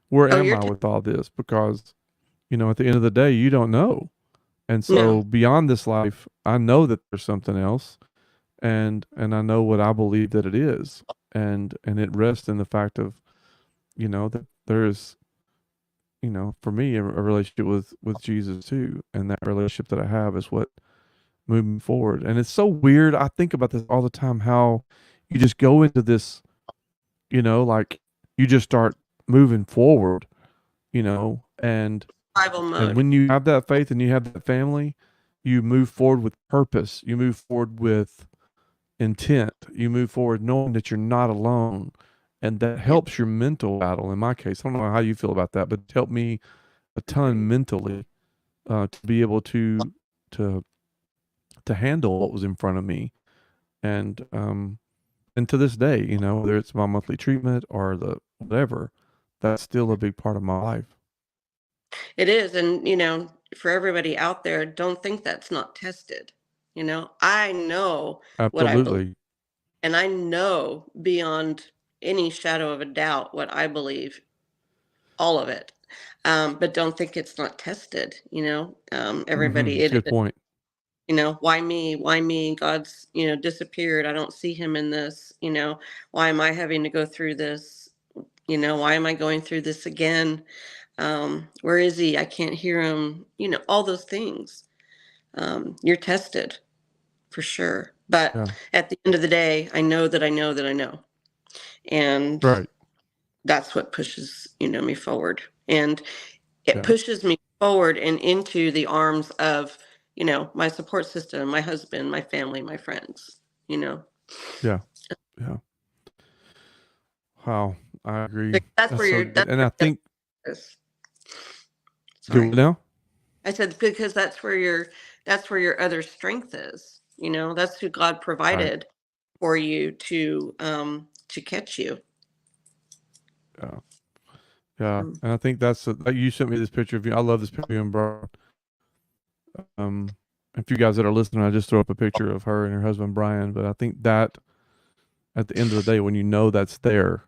where Oh, am I with all this? Because, at the end of the day, you don't know. And no. so beyond this life, I know that there's something else, and I know what I believe that it is. And it rests in the fact of, that there's, for me, a relationship with Jesus too. And that relationship that I have is what moved me forward. And it's so weird. I think about this all the time, how you just go into this, like you just start moving forward, Survival and mode. when you have that faith and you have that family, you move forward with purpose. You move forward with intent. You move forward knowing that you're not alone. And that Yeah. helps your mental battle. In my case, I don't know how you feel about that, but it helped me a ton mentally, to be able to to handle what was in front of me. And to this day, whether it's my monthly treatment or the whatever, that's still a big part of my life. It is. And, for everybody out there, don't think that's not tested. I know what I believe, Absolutely. and I know beyond any shadow of a doubt what I believe, all of it. But don't think it's not tested. Everybody, That's a it good is. point. Why me? Why me? God's, disappeared. I don't see him in this. Why am I having to go through this? Why am I going through this again? Where is he? I can't hear him. All those things. You're tested for sure. But Yeah. at the end of the day, I know that I know that I know. And Right. that's what pushes, me forward. And it Yeah. pushes me forward and into the arms of, my support system, my husband, my family, my friends, you know. Yeah. Yeah. Wow. I agree. That's That's where so you're, good. that's And where I the other think, is. do it Sorry. now? I said because that's where your other strength is. That's who God Right. provided for you to catch you. Yeah. Yeah. Mm. And I think that you sent me this picture of you. I love this picture of you and Brian. Um, if you guys that are listening, I just throw up a picture of her and her husband Brian. But I think that at the end of the day, when that's there,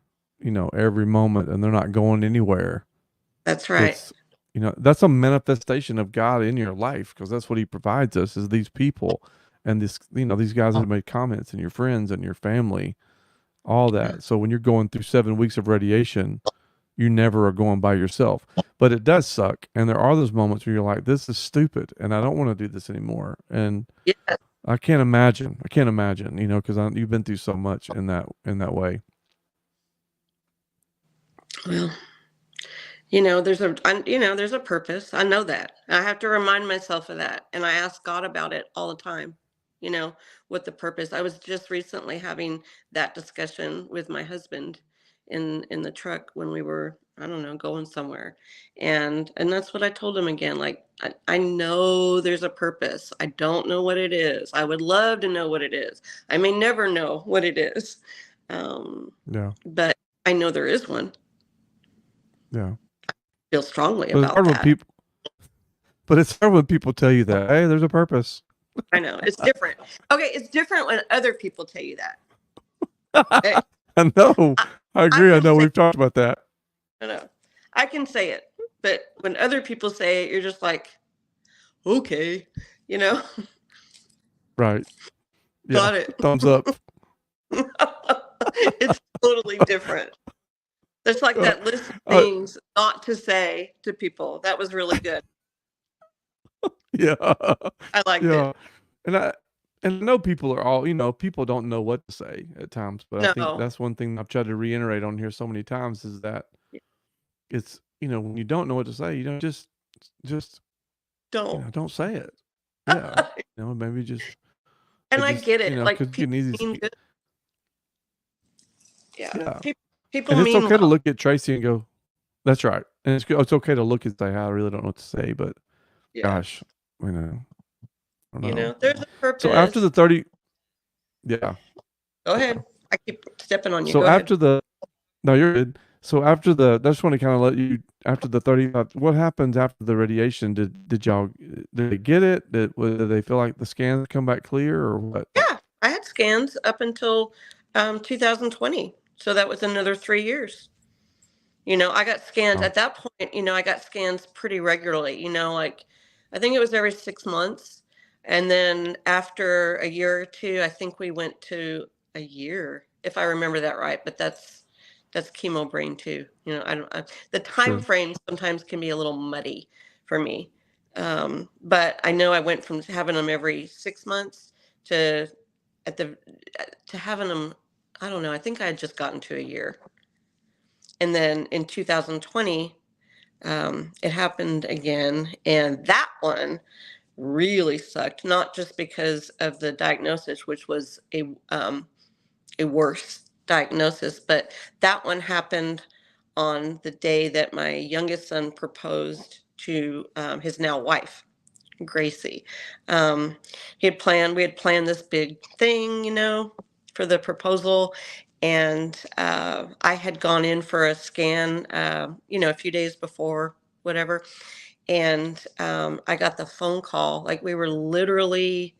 every moment, and they're not going anywhere, That's right. it's that's a manifestation of God in your life, because that's what he provides us, is these people and this, these guys that have made comments, and your friends and your family, all Yeah. that. So when you're going through 7 weeks of radiation, you never are going by yourself. But it does suck, and there are those moments where you're like, this is stupid and I don't want to do this anymore. And Yeah. I can't imagine, because you've been through so much in that way. Well, there's a purpose. I know that. I have to remind myself of that. And I ask God about it all the time, you know, what the purpose. I was just recently having that discussion with my husband in the truck when we were, I don't know, going somewhere. And that's what I told him again. Like, I know there's a purpose. I don't know what it is. I would love to know what it is. I may never know what it is. Yeah. But I know there is one. Yeah. Feel strongly But it's about hard when that. people tell you that, hey, there's a purpose. I know it's different. Okay, it's different when other people tell you that. Hey, I know. I, I I agree. I can know say, we've talked about that. I know, I can say it, but when other people say it, you're just like, okay, you know, Right. Yeah. got it. Thumbs up. It's totally different. There's like Uh, that list of uh, things not to say to people. That was really good. yeah. I liked it. Yeah. And I know people are all, people don't know what to say at times, but I think No, that's one thing I've tried to reiterate on here so many times, is that it's, when you don't know what to say, just, don't. don't say it. Yeah. Maybe just, And it I just, get it. because Like you can people easily, mean good. Yeah, yeah. people And it's mean okay to well. look at Tracy and go, that's right. And it's okay to look and say, I really don't know what to say, but Yeah, gosh, I don't know. there's a So after purpose. the 30, yeah. Go Yeah. ahead. I keep stepping on you. So Go ahead. after the no, you're good. So after the, I just want to kind of let you after the 35. What happens after the radiation? Did y'all did they get it? Did they feel like the scans come back clear or what? Yeah, I had scans up until 2020. So that was another 3 years. I got scans Oh, at that point, I got scans pretty regularly, like I think it was every 6 months. And then after a year or two, I think we went to a year, if I remember that right. But that's chemo brain too. The time sure. frame sometimes can be a little muddy for me. But I know I went from having them every 6 months to at the to having them. I don't know. I think I had just gotten to a year. And then in 2020, it happened again. And that one really sucked, not just because of the diagnosis, which was a worse diagnosis, but that one happened on the day that my youngest son proposed to his now wife. Gracie. Um, we had planned this big thing, for the proposal. And I had gone in for a scan, a few days before, whatever. And I got the phone call. Like we were literally,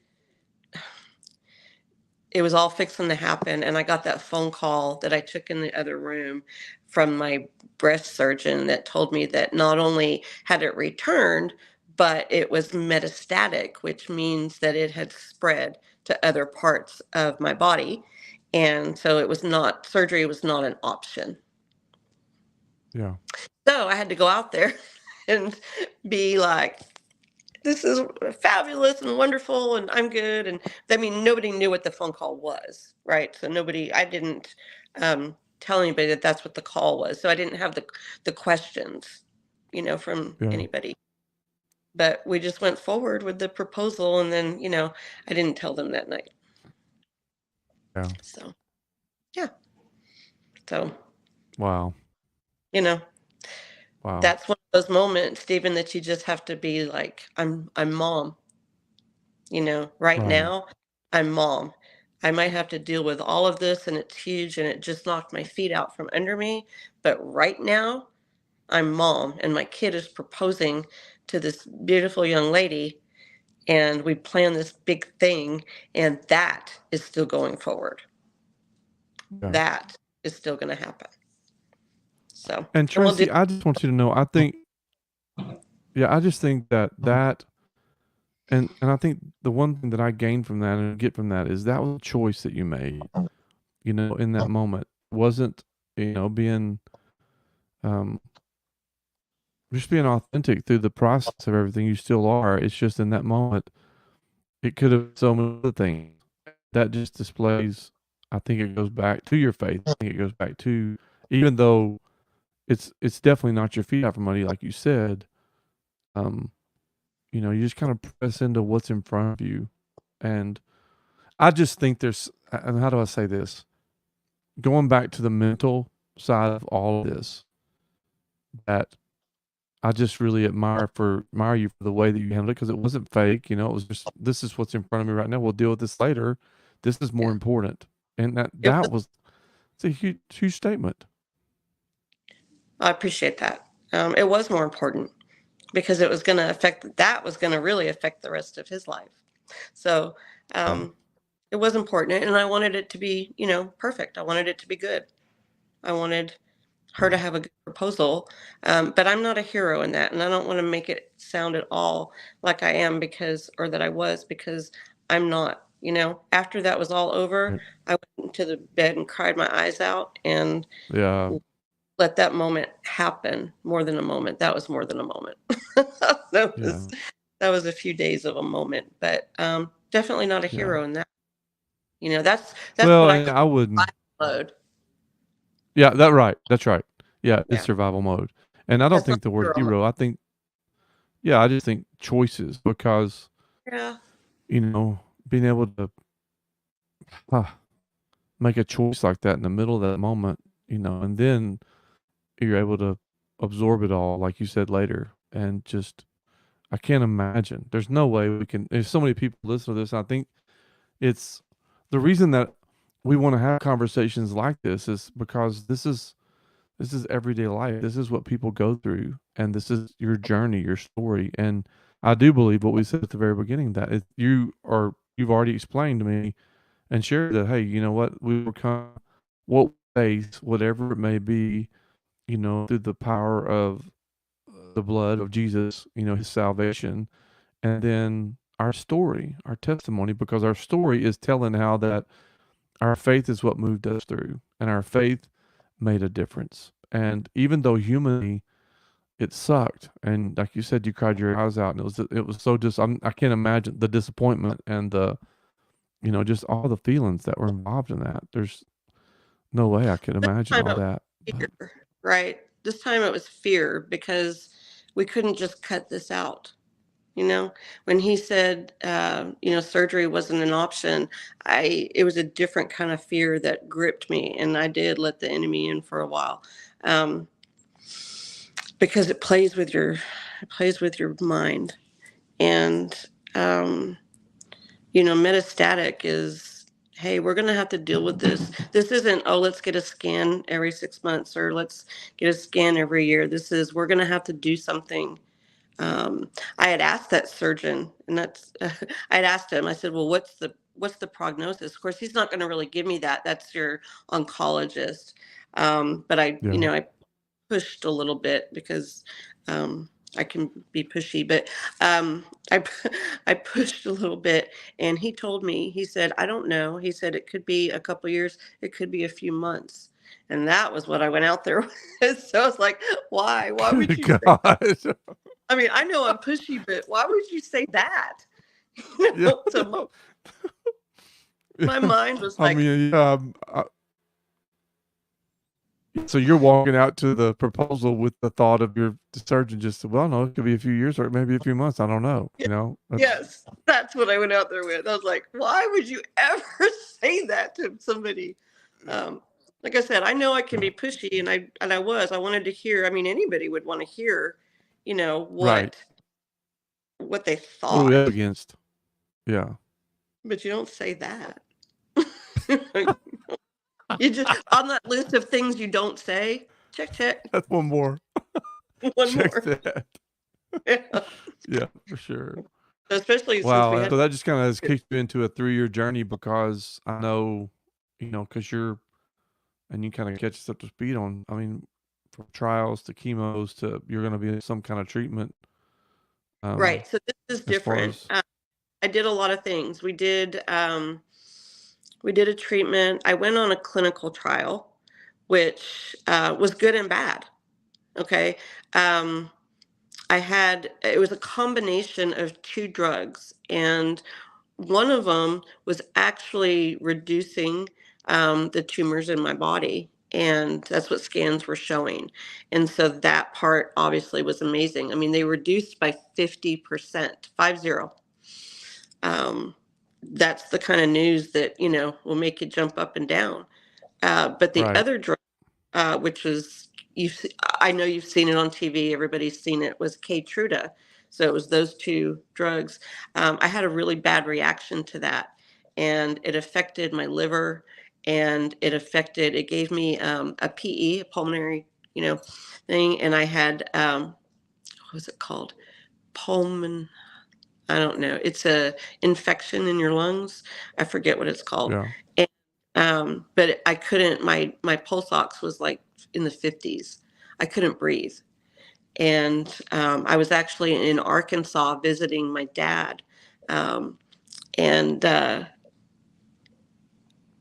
it was all fixing to happen. And I got that phone call that I took in the other room from my breast surgeon that told me that not only had it returned, but it was metastatic, which means that it had spread to other parts of my body. And so surgery was not an option. Yeah. So I had to go out there and be like, this is fabulous and wonderful and I'm good. And I mean, nobody knew what the phone call was, right? So I didn't tell anybody that that's what the call was. So I didn't have the questions, from Yeah. anybody. But we just went forward with the proposal. And then, I didn't tell them that night. Yeah. So, yeah. So, Wow. you know, Wow. that's one of those moments, Stephen, that you just have to be like, I'm mom. Right Right. now, I'm mom. I might have to deal with all of this and it's huge and it just knocked my feet out from under me. But right now, I'm mom and my kid is proposing to this beautiful young lady and we plan this big thing and that is still going forward. Yeah. That is still going to happen. So, And and we'll do. Tracy, I just want you to know, I just think that and I think the one thing that I gained from that and get from that is that was a choice that you made, in that moment. It wasn't, being um just being authentic through the process of everything. You still are. It's just in that moment, it could have so many other things. That just displays, I think it goes back to your faith. I think it goes back to, even though it's definitely not your feet out from money, like you said, um, you just kind of press into what's in front of you. And I just think and how do I say this? Going back to the mental side of all of this, that I just really admire you for the way that you handled it because it wasn't fake. It was just, this is what's in front of me right now. We'll deal with this later. This is more Yeah. important, and that It that was, was it's a huge statement. I appreciate that. It was more important because that was going to really affect the rest of his life. So, Yeah, it was important and I wanted it to be, perfect. I wanted it to be good. I wanted her yeah, to have a good proposal. But I'm not a hero in that. And I don't want to make it sound at all like I am or that I was, because I'm not. After that was all over, right. I went to the bed and cried my eyes out and Yeah, let that moment happen. More than a moment. That was more than a moment. that was yeah, that was a few days of a moment, but definitely not a yeah. hero in that. That's Well, what I and call I wouldn't. survival mode. Yeah, that's right. Yeah, it's Yeah, survival mode, and I don't that's not think the word hero mode. hero. I think, yeah, I just think choices because Yeah, you know being able to ah, make a choice like that in the middle of that moment, and then you're able to absorb it all, like you said later, and just I can't imagine. There's no way we can. There's so many people listen to this. I think it's the reason that we want to have conversations like this is because this is everyday life. This is what people go through, and this is your journey, your story. And I do believe what we said at the very beginning, that you've already explained to me and shared that, hey, you know what, we overcome what we face, whatever it may be, through the power of the blood of Jesus, his salvation, and then our story, our testimony, because our story is telling how that our faith is what moved us through, and our faith made a difference. And even though humanly it sucked, and like you said, you cried your eyes out, and it was so I can't imagine the disappointment and the just all the feelings that were involved in that. There's no way I could This imagine time all it that. was But fear, right? This time it was fear because we couldn't just cut this out. When he said, surgery wasn't an option, it was a different kind of fear that gripped me, and I did let the enemy in for a while, um, because it plays with your mind, and um, metastatic is, hey, we're going to have to deal with this. This isn't, oh, let's get a scan every 6 months or let's get a scan every year. This is, we're going to have to do something. I had asked that surgeon, and I had asked him. I said, "Well, what's the prognosis?" Of course, he's not going to really give me that. That's your oncologist. But yeah, I pushed a little bit because I can be pushy. But I I pushed a little bit, and he told me. He said, "I don't know." He said it could be a couple years. It could be a few months. And that was what I went out there with. So I was like, why? Why would good you say? God, I mean, I know I'm pushy, but why would you say that? yeah, So my yeah. mind was I like, mean, yeah. So you're walking out to the proposal with the thought of your surgeon just said, well, no, it could be a few years or maybe a few months. I don't know. "Yeah, That's yes, that's what I went out there with. I was like, why would you ever say that to somebody? Um, like I said, I know I can yeah, be pushy, and I wanted to hear. I mean, anybody would want to hear, right. what they What are we up thought, against? Yeah. but you don't say that. You just on that list of things you don't say. Check, check. That's one more. One Check more. that. Yeah. Yeah, for sure. Especially since we Wow. had. So that just kind of has kicked you into a 3-year journey because I know, because and you kind of catch us up to speed on, I mean, from trials to chemos to you're going to be in some kind of treatment Right. So this is as far different. as, I did a lot of things. We did a treatment. I went on a clinical trial, which was good and bad. Okay. Um, it was a combination of two drugs, and one of them was actually reducing the tumors in my body. And that's what scans were showing. And so that part obviously was amazing. I mean, they reduced by 50%, 50. Um, that's the kind of news that, will make you jump up and down. But the right. other drug, which was, I know you've seen it on TV, everybody's seen it, was Keytruda. So it was those two drugs. I had a really bad reaction to that, and it affected my liver, and it gave me a PE, a pulmonary, thing, and I had, what was it called? Pulmon, I don't know. It's a infection in your lungs. I forget what it's called. Yeah. And, but I couldn't. My pulse ox was like in the 50s. I couldn't breathe, and I was actually in Arkansas visiting my dad, and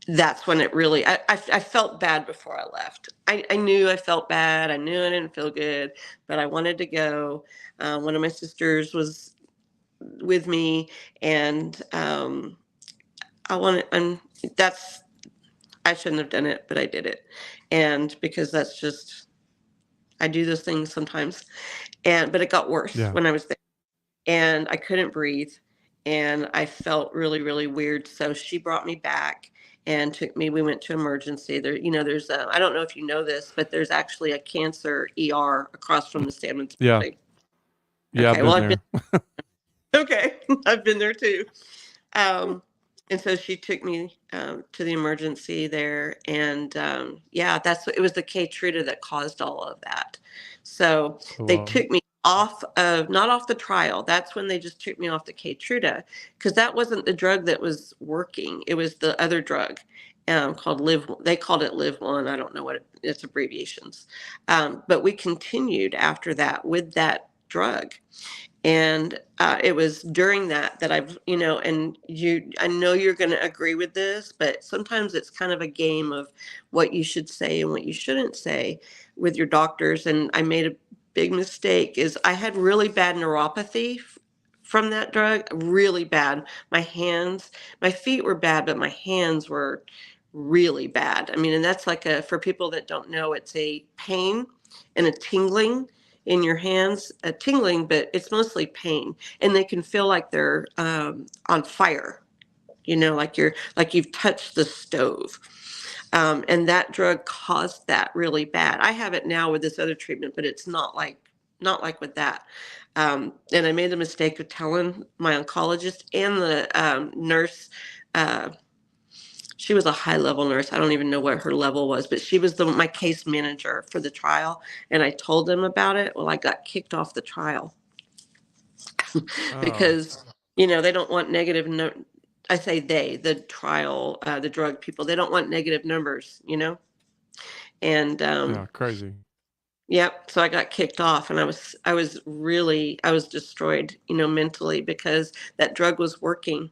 that's when it really. I felt bad before I left. I knew I felt bad. I knew I didn't feel good, but I wanted to go. One of my sisters was with me, and I want to, and that's, I shouldn't have done it, but I did it. And because that's just, I do those things sometimes. But it got worse Yeah. when I was there, and I couldn't breathe, and I felt really, really weird. So she brought me back and we went to emergency. There's I don't know if you know this, but there's actually a cancer ER across from the Stanman's Yeah. building. Yeah. I've Okay. Well, been I've been, there. okay. I've been there too. Um, And so she took me to the emergency there, and yeah, it was the Keytruda that caused all of that. So Oh, they wow. took me not off the trial. That's when they just took me off the Keytruda, because that wasn't the drug that was working. It was the other drug called Live. They called it Live One. I don't know what it's abbreviations, but we continued after that with that drug. And it was during that I've, and I know you're going to agree with this, but sometimes it's kind of a game of what you should say and what you shouldn't say with your doctors. And I made a big mistake is I had really bad neuropathy from that drug, really bad. My feet were bad, but my hands were really bad. I mean, and that's like for people that don't know, it's a pain and a tingling in your hands, a tingling, but it's mostly pain, and they can feel like they're on fire. Like you've touched the stove. And that drug caused that really bad. I have it now with this other treatment, but it's not like with that. And I made the mistake of telling my oncologist and the nurse. Uh, she was a high level nurse. I don't even know what her level was, but she was my case manager for the trial. And I told them about it. Well, I got kicked off the trial Oh, because, they don't want negative. No, I say the trial, the drug people, they don't want negative numbers. And yeah, crazy. yep. So I got kicked off, and I was destroyed, mentally, because that drug was working.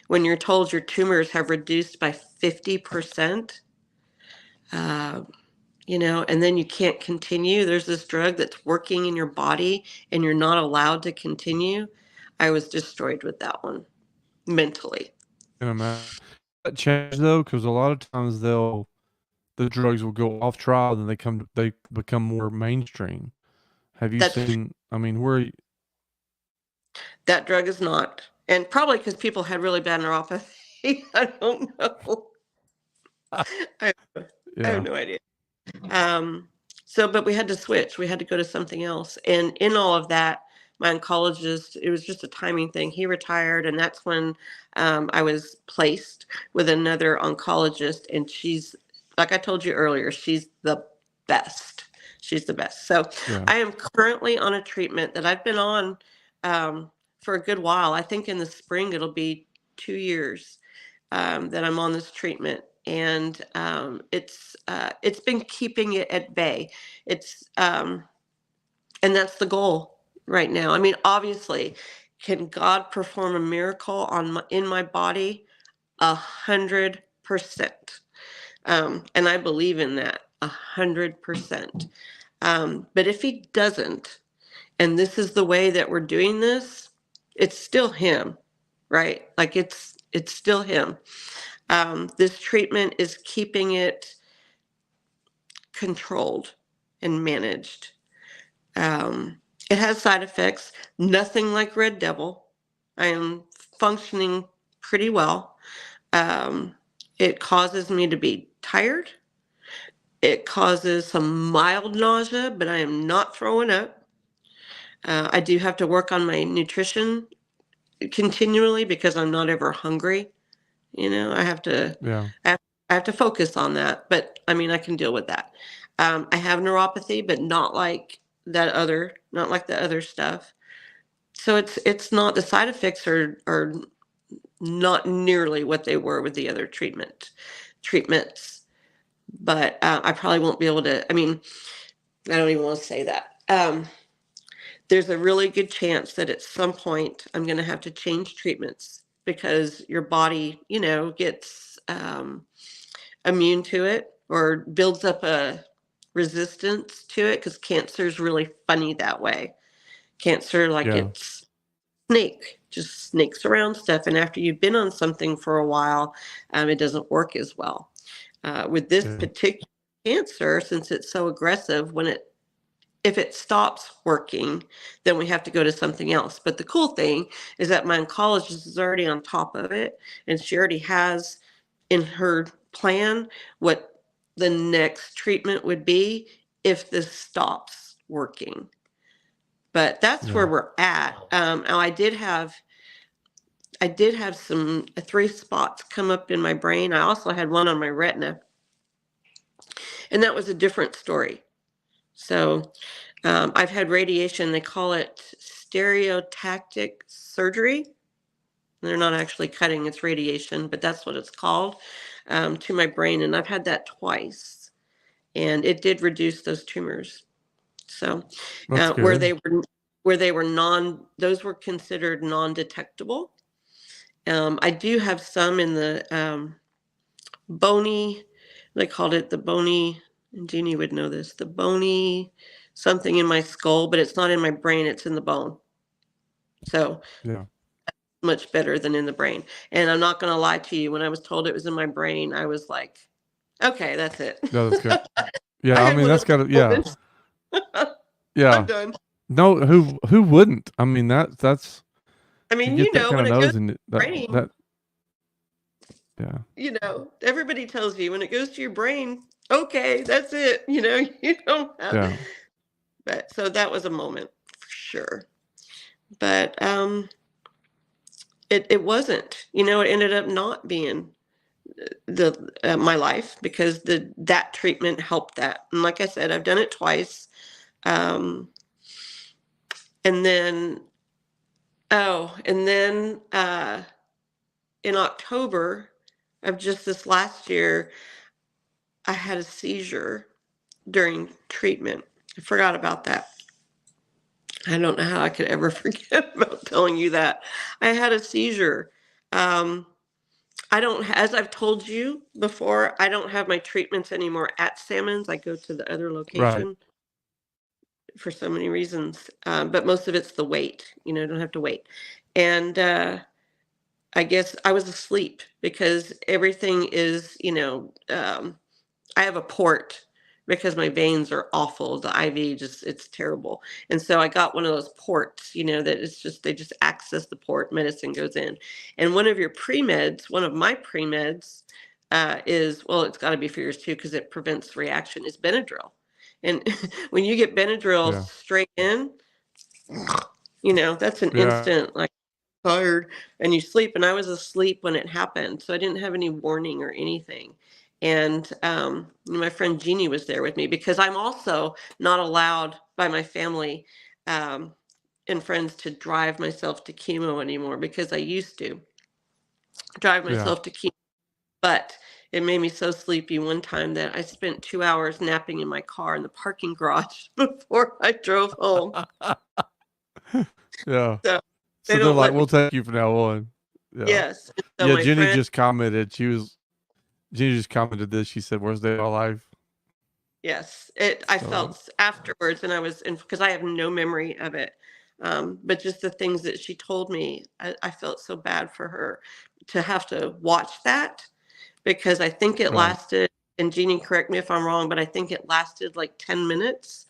When you're told your tumors have reduced by 50%, uh, and then you can't continue. There's this drug that's working in your body and you're not allowed to continue. I was destroyed with that one mentally. Can imagine. That change though, because a lot of times the drugs will go off trial, then they become more mainstream. Have you That's seen? I mean, where? that drug is not. And probably because people had really bad neuropathy. I don't know. I, I have Yeah, no idea. Um, but we had to switch. We had to go to something else. And in all of that, my oncologist, it was just a timing thing. He retired, and that's when I was placed with another oncologist. And she's, like I told you earlier, she's the best. She's the best. So yeah. I am currently on a treatment that I've been on for a good while. I think in the spring it'll be 2 years that I'm on this treatment, and it's been keeping it at bay. It's and that's the goal right now. I mean, obviously, can God perform a miracle in my body? 100%, and I believe in that 100%. But if He doesn't, and this is the way that we're doing this, it's still Him, right? Like it's still Him. This treatment is keeping it controlled and managed. Um, it has side effects, nothing like Red Devil. I am functioning pretty well. It causes me to be tired. It causes some mild nausea, but I am not throwing up. I do have to work on my nutrition continually because I'm not ever hungry. I have to, Yeah. I have, I have to focus on that, but I mean, I can deal with that. I have neuropathy, but not like the other stuff. So it's not, the side effects are not nearly what they were with the other treatments. But I probably won't be able to. I mean, I don't even want to say that. There's a really good chance that at some point I'm going to have to change treatments because your body, gets immune to it or builds up a resistance to it, because cancer is really funny that way. Cancer, like Yeah. it's just snakes around stuff. And after you've been on something for a while, it doesn't work as well. With this Yeah. particular cancer, since it's so aggressive, if it stops working, then we have to go to something else. But the cool thing is that my oncologist is already on top of it, and she already has in her plan what the next treatment would be if this stops working. But that's Yeah. where we're at. Now, I did have 3 spots come up in my brain. I also had one on my retina, and that was a different story. So I've had radiation. They call it stereotactic surgery. They're not actually cutting, it's radiation, but that's what it's called, to my brain. And I've had that twice, and it did reduce those tumors. So That's where good. they were those were considered non-detectable. I do have some in the bony, they called it the bony, and Jeannie would know this, the bony something in my skull, but it's not in my brain, it's in the bone. So Yeah. much better than in the brain. And I'm not going to lie to you, when I was told it was in my brain, I was like, okay, that's it. No, that's good. Yeah, I I had mean one of that's those gotta yeah. moments. I'm Yeah. done. No, who wouldn't? I mean that's I to mean, get that kind when of it goes nose to and your brain, that yeah. everybody tells you when it goes to your brain, okay, that's it. You don't have, Yeah. but so that was a moment for sure. But it wasn't, it ended up not being the my life, because that treatment helped that. And like I said, I've done it twice. Um, and then, in October of just this last year, I had a seizure during treatment. I forgot about that. I don't know how I could ever forget about telling you that. I had a seizure. Um, I don't, as I've told you before, I don't have my treatments anymore at Salmons. I go to the other Right. location for so many reasons, but most of it's the wait. Don't have to wait. And I guess I was asleep because everything is, I have a port because my veins are awful. The IV it's terrible. And so I got one of those ports, that it's just, they just access the port, medicine goes in. And one of my pre-meds is, well, it's got to be for yours too, because it prevents reaction, is Benadryl. And when you get Benadryl Yeah. straight in, that's an Yeah. instant, like, tired, and you sleep. And I was asleep when it happened, so I didn't have any warning or anything. And my friend Jeannie was there with me, because I'm also not allowed by my family and friends to drive myself to chemo anymore, because I used to drive Yeah. myself to chemo. But it made me so sleepy one time that I spent 2 hours napping in my car in the parking garage before I drove home. Yeah. So they So they're don't like, let me. we'll take you from now on. Yeah. Yes. And so Yeah, my Jenny friend, just commented. Jenny just commented this. She said, "Worst day of my life." yes, I So felt afterwards, and I was in, because I have no memory of it. But just the things that she told me, I felt so bad for her to have to watch that, because I think it right. lasted, and Jeannie, correct me if I'm wrong, but I think it lasted like 10 minutes.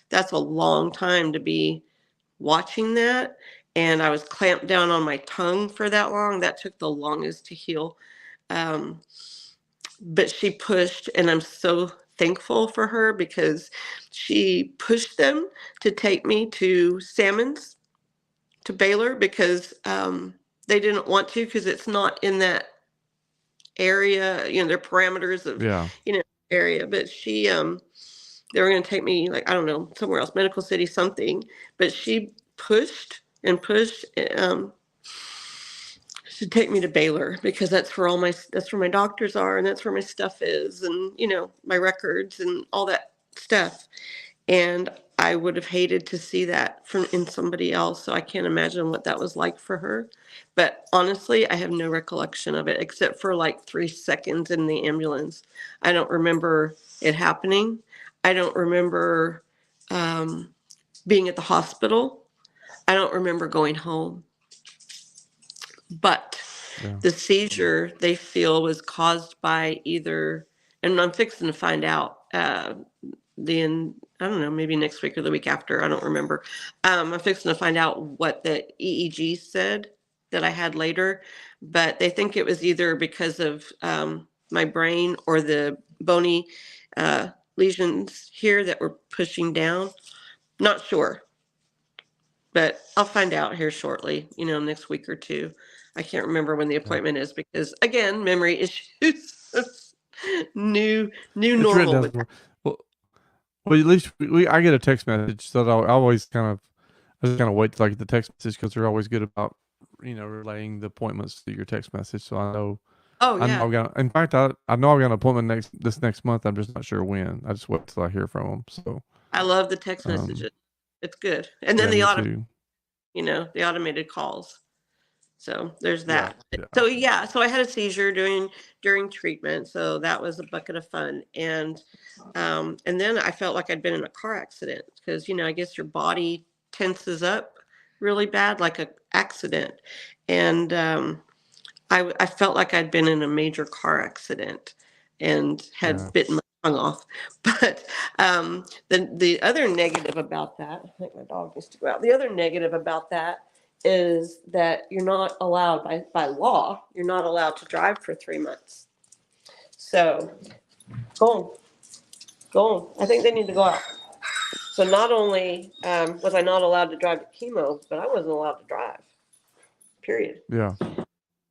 That's a long time to be watching that. And I was clamped down on my tongue for that long. That took the longest to heal. Um, but she pushed, and I'm so thankful for her, because she pushed them to take me to Salmons, to Baylor, because they didn't want to, because it's not in that area, their parameters of, Yeah. area. But they were going to take me, like, I don't know, somewhere else, Medical City, something. But she pushed and pushed. To take me to Baylor, because that's where my doctors are, and that's where my stuff is, and my records and all that stuff. And I would have hated to see that from in somebody else, so I can't imagine what that was like for her. But honestly, I have no recollection of it, except for like 3 seconds in the ambulance. I don't remember it happening. I don't remember being at the hospital. I don't remember going home. But Yeah. the seizure, they feel, was caused by either, and I'm fixing to find out I don't know, maybe next week or the week after, I don't remember. I'm fixing to find out what the EEG said that I had later, but they think it was either because of my brain or the bony lesions here that were pushing down. Not sure. but I'll find out here shortly, next week or two. I can't remember when the Yeah. appointment is because, again, memory issues. New It's written normal down with somewhere. Well, well, at least I get a text message, so I always I just kind of wait till I get the text message because they're always good about relaying the appointments to your text message. So Oh, I know yeah. I've got. In fact, I know I've got an appointment this next month. I'm just not sure when. I just wait till I hear from them. So I love the text um, messages. It's good. And then yeah, me too. the automated calls. So there's Yeah, that. yeah, So yeah, so I had a seizure during treatment, so that was a bucket of fun. And then I felt like I'd been in a car accident because I guess your body tenses up really bad, like a accident. And I felt like I'd been in a major car accident and had yeah. bitten my tongue off. But the other negative about that, I think my dog needs to go out. The other negative about that is that you're not allowed by law, you're not allowed to drive for 3 months. So go on, go on. I think they need to go out. So not only was I not allowed to drive to chemo, but I wasn't allowed to drive, period. Yeah.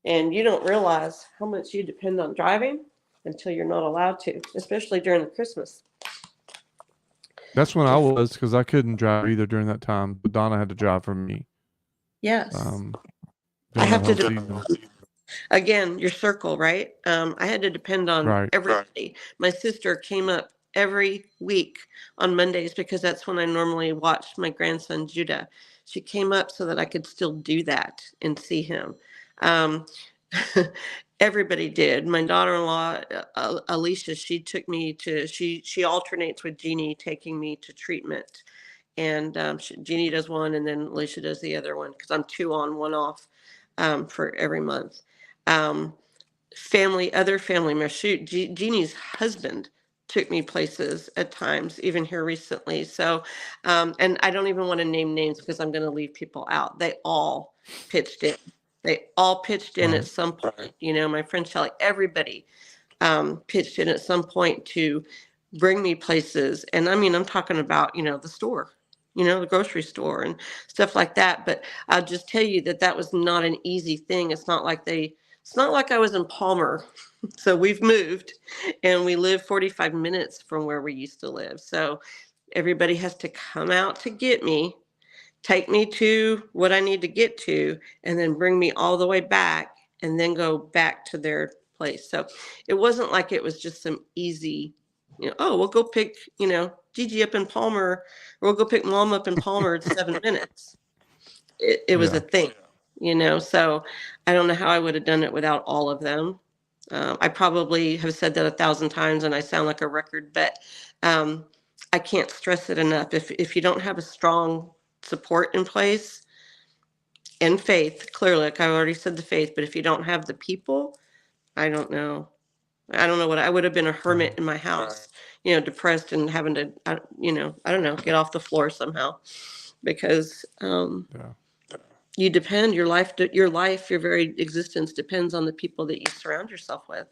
And you don't realize how much you depend on driving until you're not allowed to, especially during the Christmas. That's when I was because I couldn't drive either during that time. But Donna had to drive for me Yes. I during that have to whole season. again, your circle, right? I had to depend on Right. everybody. My sister came up every week on Mondays because that's when I normally watched my grandson Judah. She came up so that I could still do that and see him. Um, everybody did. My daughter-in-law, Alicia, she alternates with Jeannie taking me to treatment. And Jeannie does one, and then Alicia does the other one because I'm 2 on, 1 off for every month. Um, other family members. Shoot, Jeannie's husband took me places at times, even here recently. So, and I don't even want to name names because I'm going to leave people out. They all pitched in. They all pitched in at Right. some point. My friend Shelly, everybody pitched in at some point to bring me places. And I mean, I'm talking about, the store, the grocery store and stuff like that. But I'll just tell you that was not an easy thing. It's not like I was in Palmer. So we've moved and we live 45 minutes from where we used to live. So everybody has to come out to get me, take me to what I need to get to, and then bring me all the way back and then go back to their place. So it wasn't like it was just some easy, oh, we'll go pick, Gigi up in Palmer, or we'll go pick mom up in Palmer in 7 minutes. It was a Yeah. thing, so I don't know how I would have done it without all of them. I probably have said that 1,000 times and I sound like a record, but um, I can't stress it enough. If you don't have a strong support in place and faith, clearly, like I already said, the faith, but if you don't have the people, I don't know. I don't know what I would have been a Yeah. hermit in my house, depressed and having to, I don't know, get off the floor somehow because Yeah. your very existence depends on the people that you surround yourself with.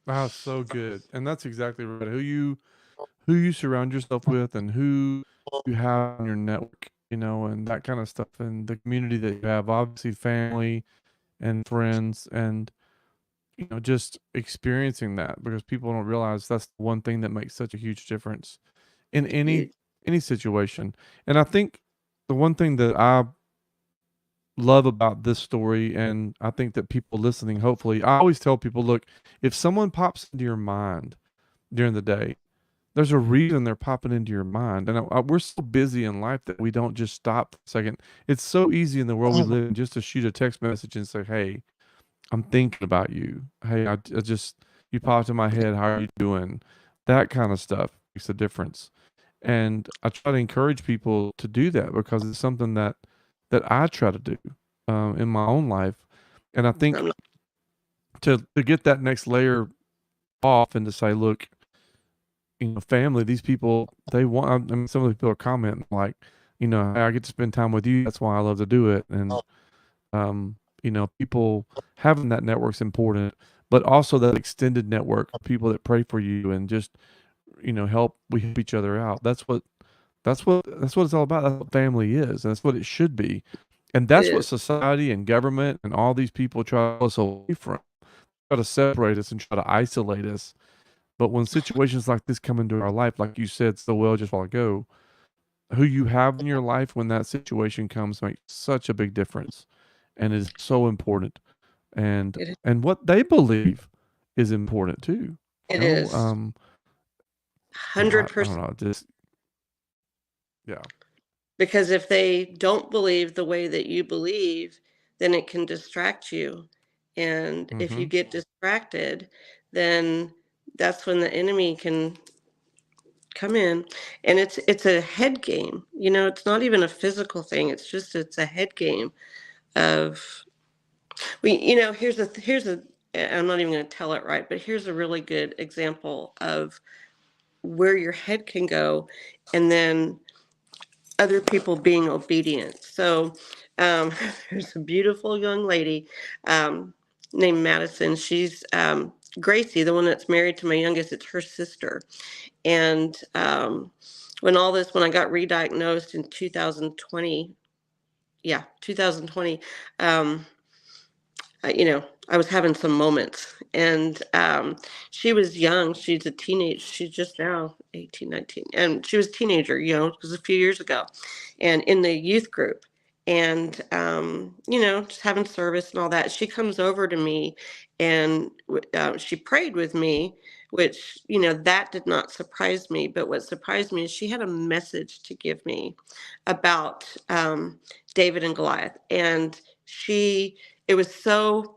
Wow, so good. And that's exactly right. Who you surround yourself with and who you have on your network, and that kind of stuff and the community that you have, obviously family and friends and just experiencing that because people don't realize that's the one thing that makes such a huge difference in Huge. any situation. And I think the one thing that I love about this story, and I think that people listening, hopefully, I always tell people, look, if someone pops into your mind during the day, there's a reason they're popping into your mind. And we're so busy in life that we don't just stop for a second. It's so easy in the world we live in just to shoot a text message and say, hey, I'm thinking about you. Hey, I just, you popped in my head. How are you doing? That kind of stuff makes a difference. And I try to encourage people to do that because it's something that I try to do in my own life. And I think I'm not, to get that next layer off and to say, look, family, these people, they want, I mean, some of the people are commenting like, hey, I get to spend time with you. That's why I love to do it. And, people having that network's important, but also that extended network of people that pray for you and just, we help each other out. That's what it's all about. That's what family is, and that's what it should be. And It that's what is. society and government and all these people try to pull us away from, try to separate us and try to isolate us. But when situations like this come into our life, like you said so well just a while ago, who you have in your life when that situation comes makes such a big difference and is so important. And It is. and what they believe is important too. It You know, is. I don't 100%. know, just yeah. Because if they don't believe the way that you believe, then it can distract you. And if you Mhm. get distracted, then that's when the enemy can come in. And it's a head game. It's not even a physical thing. It's a head game of here's a I'm not even going to tell it right, but here's a really good example of where your head can go and then other people being obedient. So there's a beautiful young lady um, named Madison. She's Gracie, the one that's married to my youngest. It's her sister. And when I got re-diagnosed in 2020, yeah, 2020, um, I was having some moments. And she was young. She's a teenage. She's just now 18, 19. And she was a teenager, it was a few years ago, and in the youth group. And, just having service and all that. She comes over to me and she prayed with me, which, that did not surprise me. But what surprised me is she had a message to give me about David and Goliath. And it was so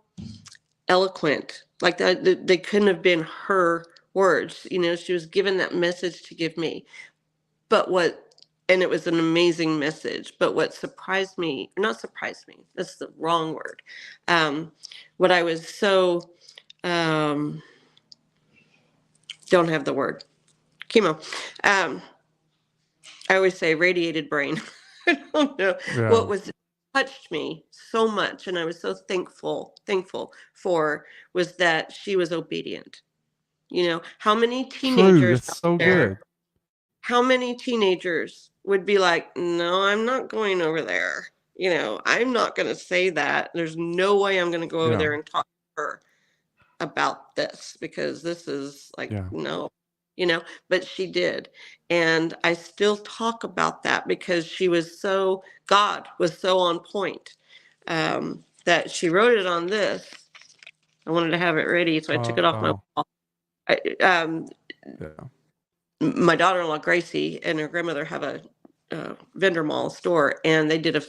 eloquent. Like that, they couldn't have been her words. She was given that message to give me. But and it was an amazing message. But what surprised me, not surprised me, that's the wrong word. Um, what I was so, um, don't have the word, chemo. Um, I always say radiated brain. I don't know what Yeah. was touched me so much, and I was so thankful for was that she was obedient. How many True, teenagers that's out so good. there, how many teenagers would be like, no, I'm not going over there. I'm not going to say that. There's no way I'm going to go over Yeah. there and talk to her about this because this is like, Yeah. no, but she did. And I still talk about that because God was so on point that she wrote it on this. I wanted to have it ready, so I took it off my Oh, wall. I, um, yeah. my daughter-in-law Gracie and her grandmother have a vendor mall store, and they did a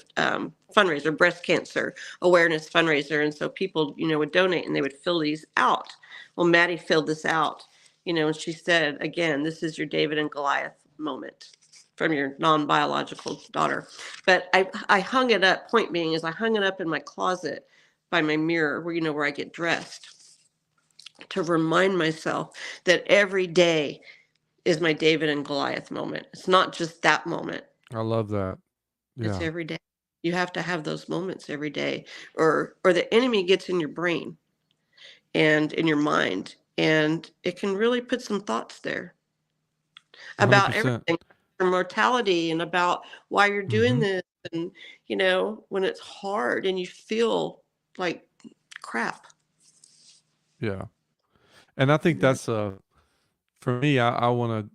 fundraiser, breast cancer awareness fundraiser, and so people would donate and they would fill these out. Well, Maddie filled this out, and she said, again, this is your David and Goliath moment from your non-biological daughter. But I hung it up. Point being is I hung it up in my closet by my mirror where I get dressed to remind myself that every day is my David and Goliath moment. It's not just that moment. I love that. It's Yeah. every day. You have to have those moments every day, or the enemy gets in your brain and in your mind, and it can really put some thoughts there about 100%. everything, your mortality, and about why you're doing Mhm. this, and when it's hard and you feel like crap. Yeah. And I think Yeah. that's for me, I wanna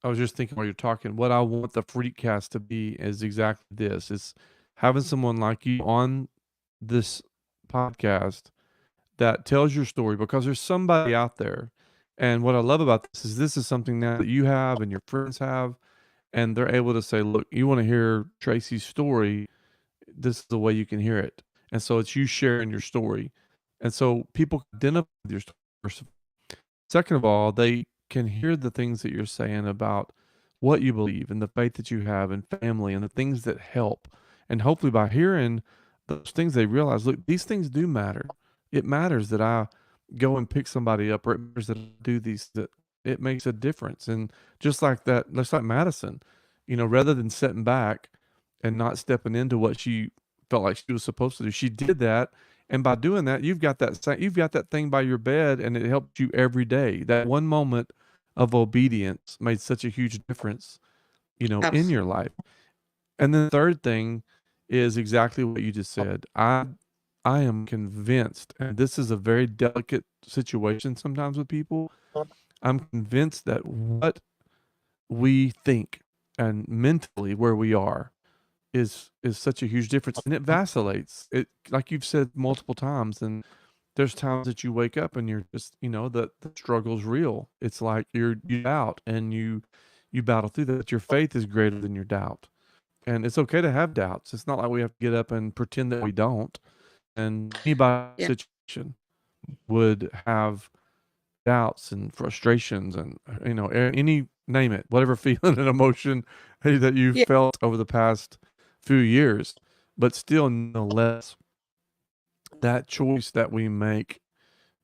I was just thinking while you're talking, what I want the Freakcast to be is exactly this. It's having someone like you on this podcast that tells your story because there's somebody out there. And what I love about this is something now that you have and your friends have, and they're able to say, look, you want to hear Tracy's story, this is the way you can hear it. And so it's you sharing your story. And so people can identify with your story. Second of all, they can hear the things that you're saying about what you believe and the faith that you have and family and the things that help. And hopefully by hearing those things, they realize, look, these things do matter. It matters that I go and pick somebody up, or it matters that I do these, that it makes a difference. And just like that, just like Madison, rather than stepping back and not stepping into what she felt like she was supposed to do, she did that, and by doing that, you've got that thing by your bed, and it helped you every day. That one moment of obedience made such a huge difference. in your Absolutely. life. And then the third thing is exactly what you just said. I am convinced, and this is a very delicate situation sometimes with people. I'm convinced that what we think and mentally where we are is such a huge difference, and it vacillates. It, like you've said multiple times, and there's times that you wake up and you're just, the struggle's real. It's like you doubt and you battle through that. Your faith is greater than your doubt. And it's okay to have doubts. It's not like we have to get up and pretend that we don't. And anybody in Yeah. a situation would have doubts and frustrations and any name it, whatever feeling and emotion that you've Yeah. felt over the past few years. But still, nonetheless, that choice that we make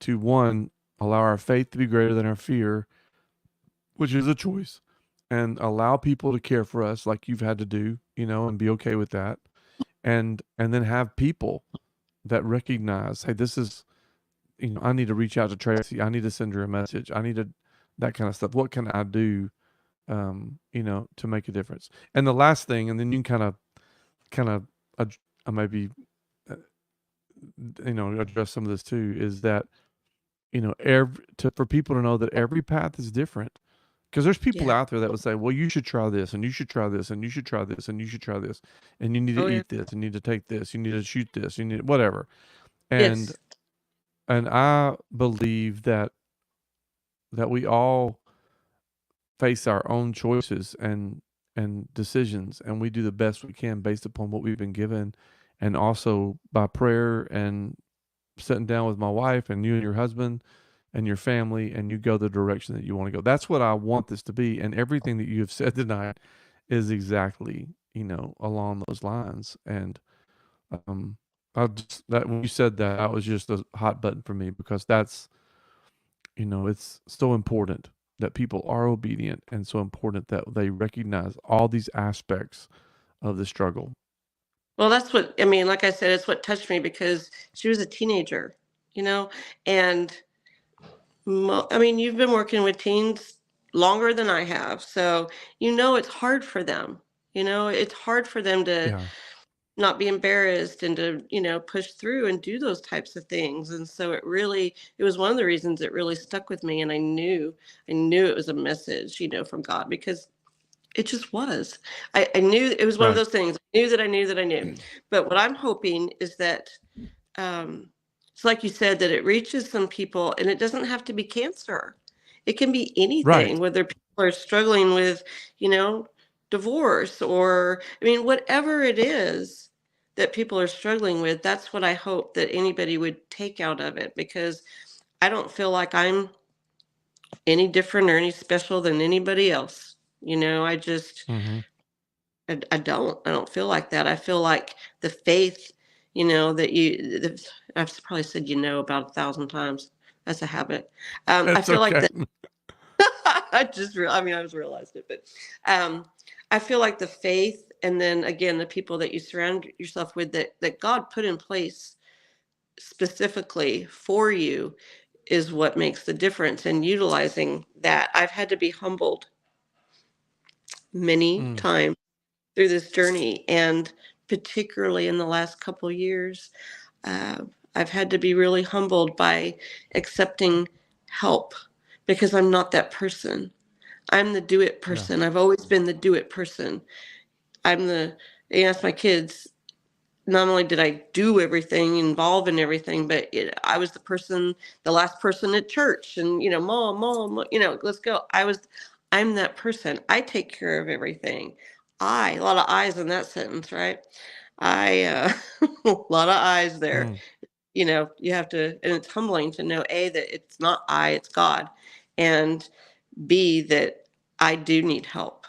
to one, allow our faith to be greater than our fear, which is a choice, and allow people to care for us like you've had to do, and be okay with that. And then have people that recognize, hey, this is, I need to reach out to Tracy. I need to send her a message. I need to, that kind of stuff. What can I do, to make a difference? And the last thing, and then you can kind of, maybe, uh, address some of this too, is that, for people to know that every path is different. Because there's people Yeah. out there that would say, well, you should try this, and you should try this, and you should try this, and you should try this, and you need to Oh yeah. eat this, and you need to take this, you need to shoot this, you need whatever. And Yes. and I believe that we all face our own choices and decisions, and we do the best we can based upon what we've been given, and also by prayer and sitting down with my wife and you and your husband and your family, and you go the direction that you want to go. That's what I want this to be, and everything that you have said tonight is exactly, along those lines. And um I just, that when you said that, that was just a hot button for me, because that's, it's so important that people are obedient, and so important that they recognize all these aspects of the struggle. Well, that's what I mean. Like I said, it's what touched me because she was a teenager, you know, and I mean, you've been working with teens longer than I have, so it's hard for them. It's hard for them to Yeah. not be embarrassed and to push through and do those types of things. And so it was one of the reasons it really stuck with me, and I knew it was a message from God, because it just was. I knew it was one of Right. those things. I knew that I knew that I knew. But what I'm hoping is that um, it's like you said, that it reaches some people, and it doesn't have to be cancer. It can be anything, Right. whether people are struggling with, you know, divorce, or, I mean, whatever it is that people are struggling with. That's what I hope that anybody would take out of it, because I don't feel like I'm any different or any special than anybody else. I just, Mhm. I don't feel like that. I feel like the faith, I've probably said about 1,000 times. That's a habit. I That's feel like okay. that. I just realized it, but I feel like the faith, and then again, the people that you surround yourself with, that God put in place specifically for you, is what makes the difference. And utilizing that, I've had to be humbled many Mm. times through this journey, and particularly in the last couple years, uh, I've had to be really humbled by accepting help, because I'm not that person. I'm the do it Yeah. person. I've always been the do it person. I'm the, you ask my kids, not only did I do everything, involve in everything, but I was the last person at church, and mom, let's go. I'm that person. I take care of everything. A lot of I's in that sentence, right? A lot of I's there. Mm. You have to, and it's humbling to know, A, that it's not I, it's God, and B, that I do need help.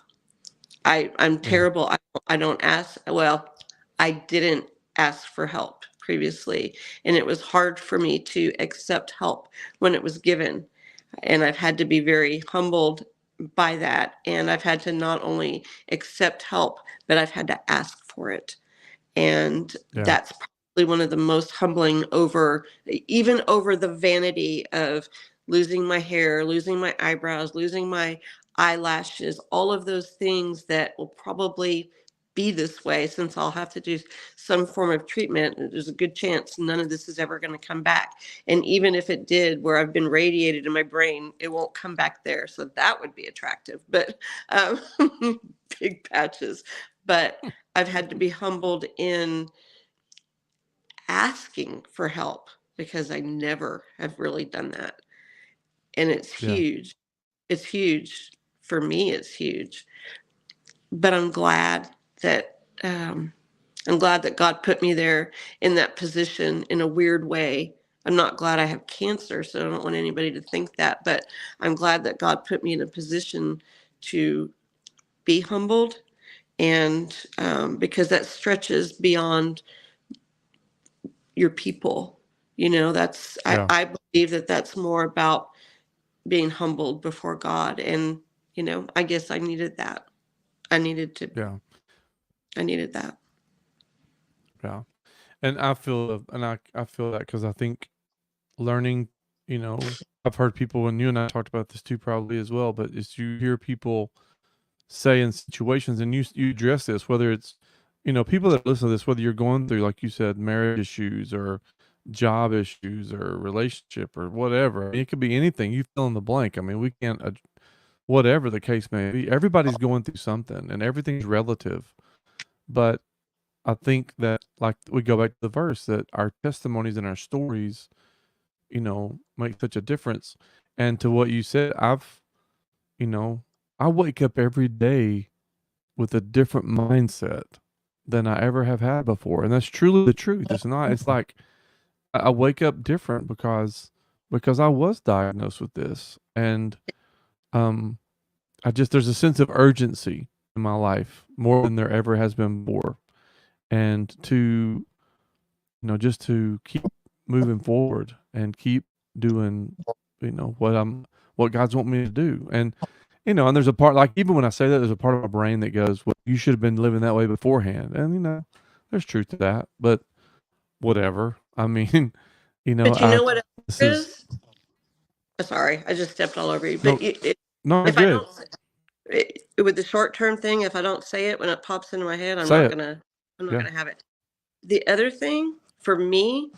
I'm Yeah. terrible. I don't ask. Well, I didn't ask for help previously, and it was hard for me to accept help when it was given. And I've had to be very humbled by that. And I've had to not only accept help, but I've had to ask for it. And Yeah. that's probably one of the most humbling, even over the vanity of losing my hair, losing my eyebrows, losing my eyelashes, all of those things that will probably be this way, since I'll have to do some form of treatment. There's a good chance none of this is ever going to come back. And even if it did, where I've been radiated in my brain, it won't come back there. So that would be attractive, but um, big patches. But I've had to be humbled in asking for help because I never have really done that. And it's Yeah. huge. It's huge. For me, it's huge. But that I'm glad that God put me there in that position in a weird way. I'm not glad I have cancer, so I don't want anybody to think that, but I'm glad that God put me in a position to be humbled, and because that stretches beyond your people. That's Yeah. I believe that that's more about being humbled before God, and I guess I needed that. I needed to. Yeah. I needed that. Yeah. And I feel that because I think learning, I've heard people, and you and I talked about this too, probably as well, but it's you hear people say in situations, and you address this, whether it's, people that listen to this, whether you're going through, like you said, marriage issues or job issues or relationship or whatever. I mean, it could be anything. You fill in the blank. I mean, we can't, whatever the case may be, everybody's going through something and everything's relative. But I think that, like, we go back to the verse that our testimonies and our stories, make such a difference. And to what you said, you know, I wake up every day with a different mindset than I ever have had before. And that's truly the truth. It's not, it's like I wake up different because I was diagnosed with this. And um there's a sense of urgency in my life more than there ever has been before. And to, just to keep moving forward and keep doing, what God's want me to do. And, and there's a part, like, even when I say that, there's a part of my brain that goes, well, you should have been living that way beforehand. And, there's truth to that, but whatever. I mean, But you know what else this there is, is? Sorry, I just stepped all over you. no, But no, if I good. don't, with the short term thing, if I don't say it when it pops into my head, Say it. I'm not Yeah. gonna have it. The other thing for me,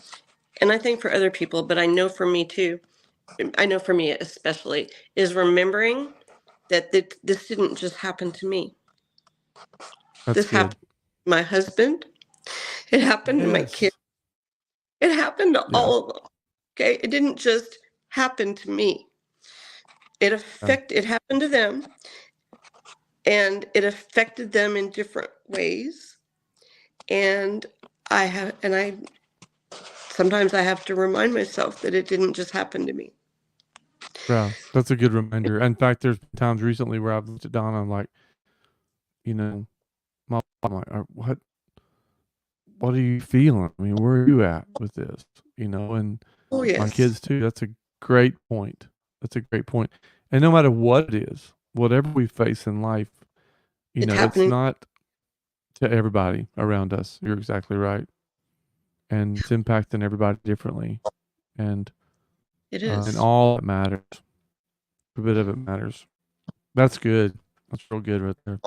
and I think for other people, but I know for me too, I know for me especially, is remembering that this didn't just happen to me. That's This good. happened to my husband. It happened to my Yes. kids. It happened to Yeah. all of them. Okay. It didn't just happen to me. Yeah. It happened to them, and it affected them in different ways. And I sometimes I have to remind myself that it didn't just happen to me. Yeah. That's a good reminder. In fact, there's been times recently where I've looked at Donna, I'm like, you know, I'm like, what are you feeling? I mean, where are you at with this? And Oh, my yes. kids too. That's a great point. That's a great point. And no matter what it is, whatever we face in life, It's it's happening. not to everybody around us. You're exactly right. And it's impacting everybody differently. And It and is. all that matters. A bit of it matters. That's good. That's real good right there.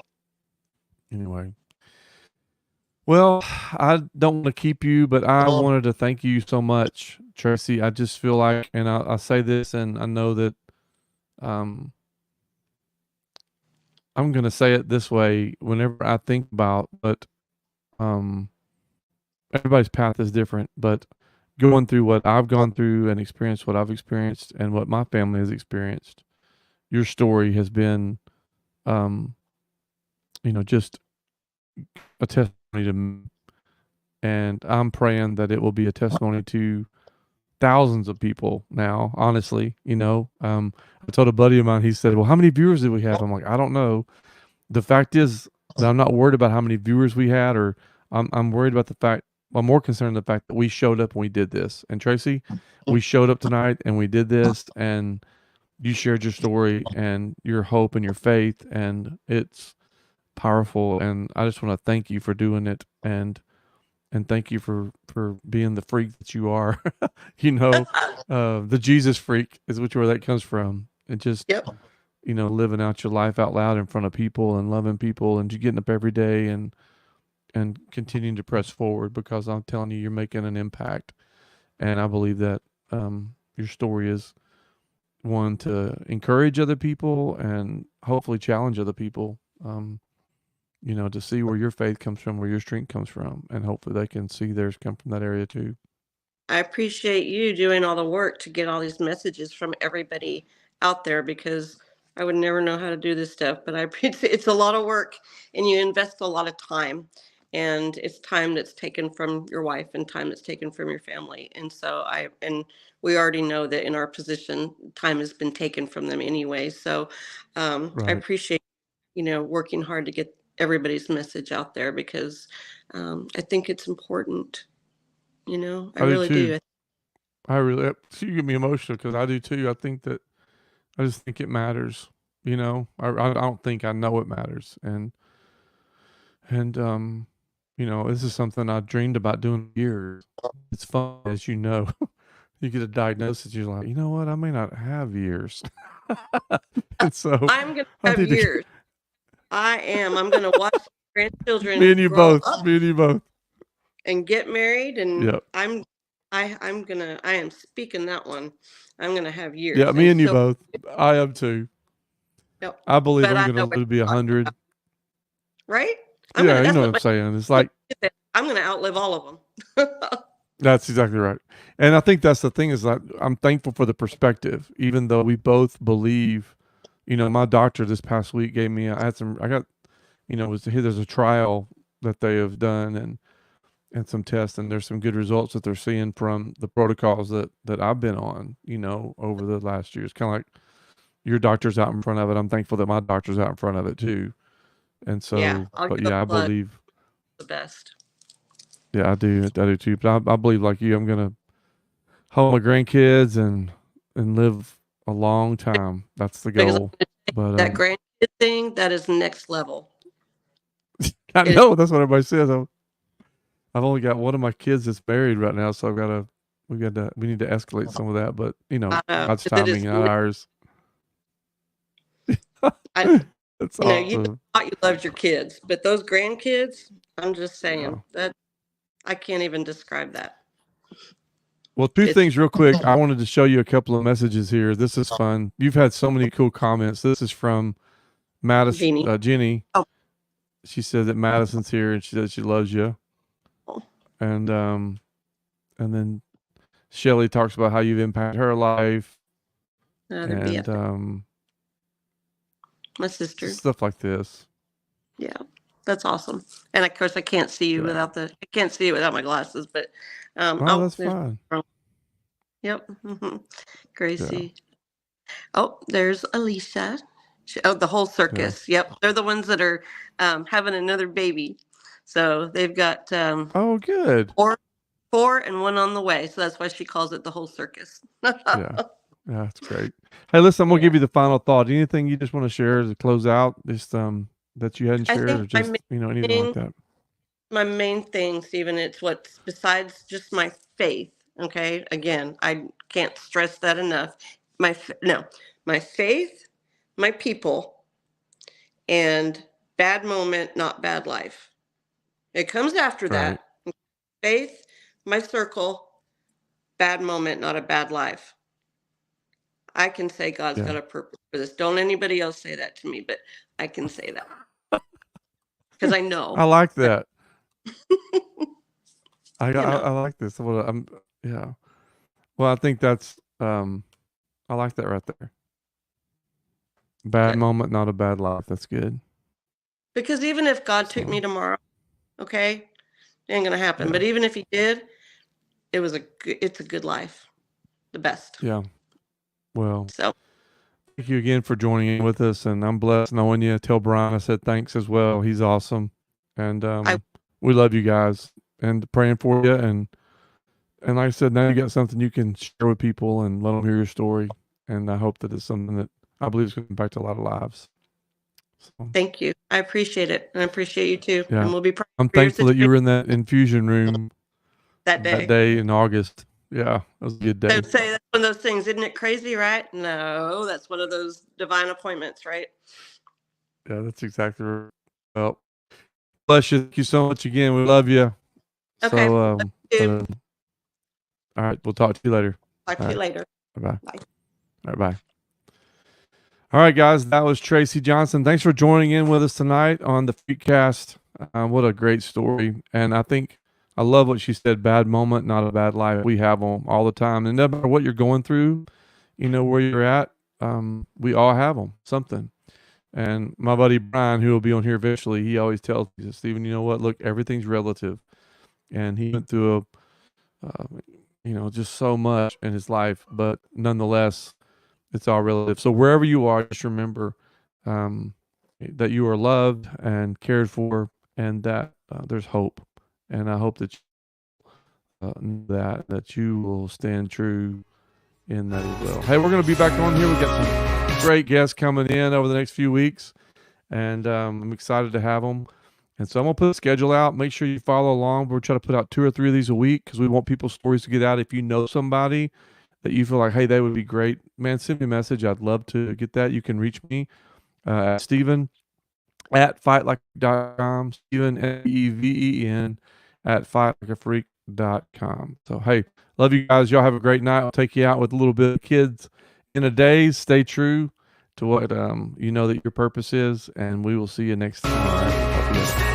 Anyway. Well, I don't want to keep you, but I wanted to thank you so much, Tracy. I just feel like, and I say this, and I know that um, I'm going to say it this way whenever I think about, but um, everybody's path is different. But going through what I've gone through and experienced what I've experienced and what my family has experienced, your story has been, um, just a testimony to me. And I'm praying that it will be a testimony to thousands of people now, honestly. I told a buddy of mine, he said, well, how many viewers did we have? I'm like, I don't know. The fact is that I'm not worried about how many viewers we had, or I'm worried about the fact, I'm more concerned the fact that we showed up and we did this. And Tracy, we showed up tonight and we did this, and you shared your story and your hope and your faith, and it's powerful. And I just want to thank you for doing it, and thank you for being the freak that you are. The Jesus freak is where that comes from. It just, Yep. living out your life out loud in front of people and loving people and you getting up every day and continuing to press forward, because I'm telling you, you're making an impact. And I believe that your story is one to encourage other people and hopefully challenge other people, to see where your faith comes from, where your strength comes from, and hopefully they can see theirs come from that area too. I appreciate you doing all the work to get all these messages from everybody out there, because I would never know how to do this stuff, but I appreciate it's a lot of work and you invest a lot of time, and it's time that's taken from your wife and time that's taken from your family. And so and we already know that in our position, time has been taken from them anyway. So I Right. appreciate, working hard to get everybody's message out there, because I think it's important. I I do really too. do. I really, you get me emotional because I do too. I just think it matters. I don't think I know it matters. And this is something I dreamed about doing for years. It's fun, as you know. You get a diagnosis, you're like, you know what? I may not have years. And so I'm going to I have need to years. I am. I'm going to watch me grandchildren and you grow both. up Me and you both. and get married, and Yep. I am speaking that one. I'm going to have Yeah, years. me And and you so, both. I am too. yep, I believe but I'm I going to know live what to be you're talking 100. about, right? Yeah, you That's know what what I'm saying. It's like, I'm going to outlive all of them. that's exactly right. And I think that's the thing is like, I'm thankful for the perspective, even though we both believe, my doctor this past week gave me, I got, was here, there's a trial that they have done and some tests, and there's some good results that they're seeing from the protocols that I've been on, over the last years. Kind of like your doctor's out in front of it. I'm thankful that my doctor's out in front of it too. And Yeah, so, I'll but get a yeah, I blood believe, the best. yeah, I do too. But I believe like you, I'm gonna hold my grandkids and live a long time. That's the Because goal. But that grandkid thing, that is next level. I It is. know that's what everybody says. I've only got one of my kids that's married right now, so we need to escalate some of that. But God's 'Cause it is. timing, not ours. I, That's you awesome. thought you loved your kids, but those grandkids, I'm just Yeah. saying that I can't even describe that. Well, two It's things real quick. I wanted to show you a couple of messages here. This is fun. You've had so many cool comments. This is from Madison, Jeannie. Jenny. Oh. She said that Madison's here and she said she loves you. And then Shelly talks about how you've impacted her life That'd be and it. My sister. stuff like this. Yeah, that's awesome. And of course, I can't see you Yeah. I can't see it without my glasses. But Oh, that's there's. fine. Yep. Yeah. Gracie. Oh, there's Alicia. The whole Yeah. circus. Yep, they're the ones that are having another baby. So they've got Oh, good. four and one on the way. So that's why she calls it the whole circus. Yeah. Yeah, that's great. Hey, listen, I'm gonna Yeah. give you the final thought. Anything you just want to share to close out? Just that you hadn't I shared, think or just anything like that. my main thing, Stephen, it's what's besides just my faith. Okay, again, I can't stress that enough. My faith, my people, and bad moment, not bad life. It comes after Right. that. Faith, my circle, bad moment, not a bad life. I can say God's got Yeah. a purpose for this. Don't anybody else say that to me, but I can say that because I know. I like that. I You know. like this. Well, yeah. Well, I think that's I like that right there. Bad Good. moment, not a bad life. That's good. Because even if God took me So tomorrow, okay, it ain't gonna happen. yeah. But even if He did, it's a good life, the best. Yeah. Well, So thank you again for joining in with us, and I'm blessed knowing you. Tell Brian I said thanks as well. He's awesome, and I we love you guys and praying for you. And like I said, now you got something you can share with people and let them hear your story. And I hope that it's something that I believe is going to impact a lot of lives. So, thank you. I appreciate it, and I appreciate you too. yeah, And we'll be praying I'm for your thankful that you situation were in that infusion room that that day. day in August. Yeah, that was a good day. They would say that's one of those things, isn't it crazy, right? No, that's one of those divine appointments, right? Yeah, that's exactly right. Well, bless you. Thank you so much again. We love you. Okay. So, Love you too. all right, we'll talk to you later. Talk All to you right, later. bye. Bye. All right, bye. All right, guys, that was Tracey Johnson. Thanks for joining in with us tonight on the Freakcast. What a great story. And I think I love what she said, bad moment, not a bad life. We have them all the time. And no matter what you're going through, where you're at, we all have them, something. And my buddy Brian, who will be on here eventually, he always tells me, Stephen, you know what? Look, everything's relative. And he went through just so much in his life, but nonetheless, it's all relative. So wherever you are, just remember that you are loved and cared for, and that there's hope. And I hope that that you will stand true in that as well. Hey, we're going to be back on here. We got some great guests coming in over the next few weeks, and I'm excited to have them. And so I'm going to put a schedule out. Make sure you follow along. We're trying to put out 2 or 3 of these a week because we want people's stories to get out. If you know somebody that you feel like, hey, they would be great, man, send me a message. I'd love to get that. You can reach me at Stephen at fightlikeafreak.com, Stephen, Even, at fightlikeafreak.com. So, hey, love you guys. Y'all have a great night. I'll take you out with a little bit of kids in a day. Stay true to what you know that your purpose is, and we will see you next time. All right? Talk to you later.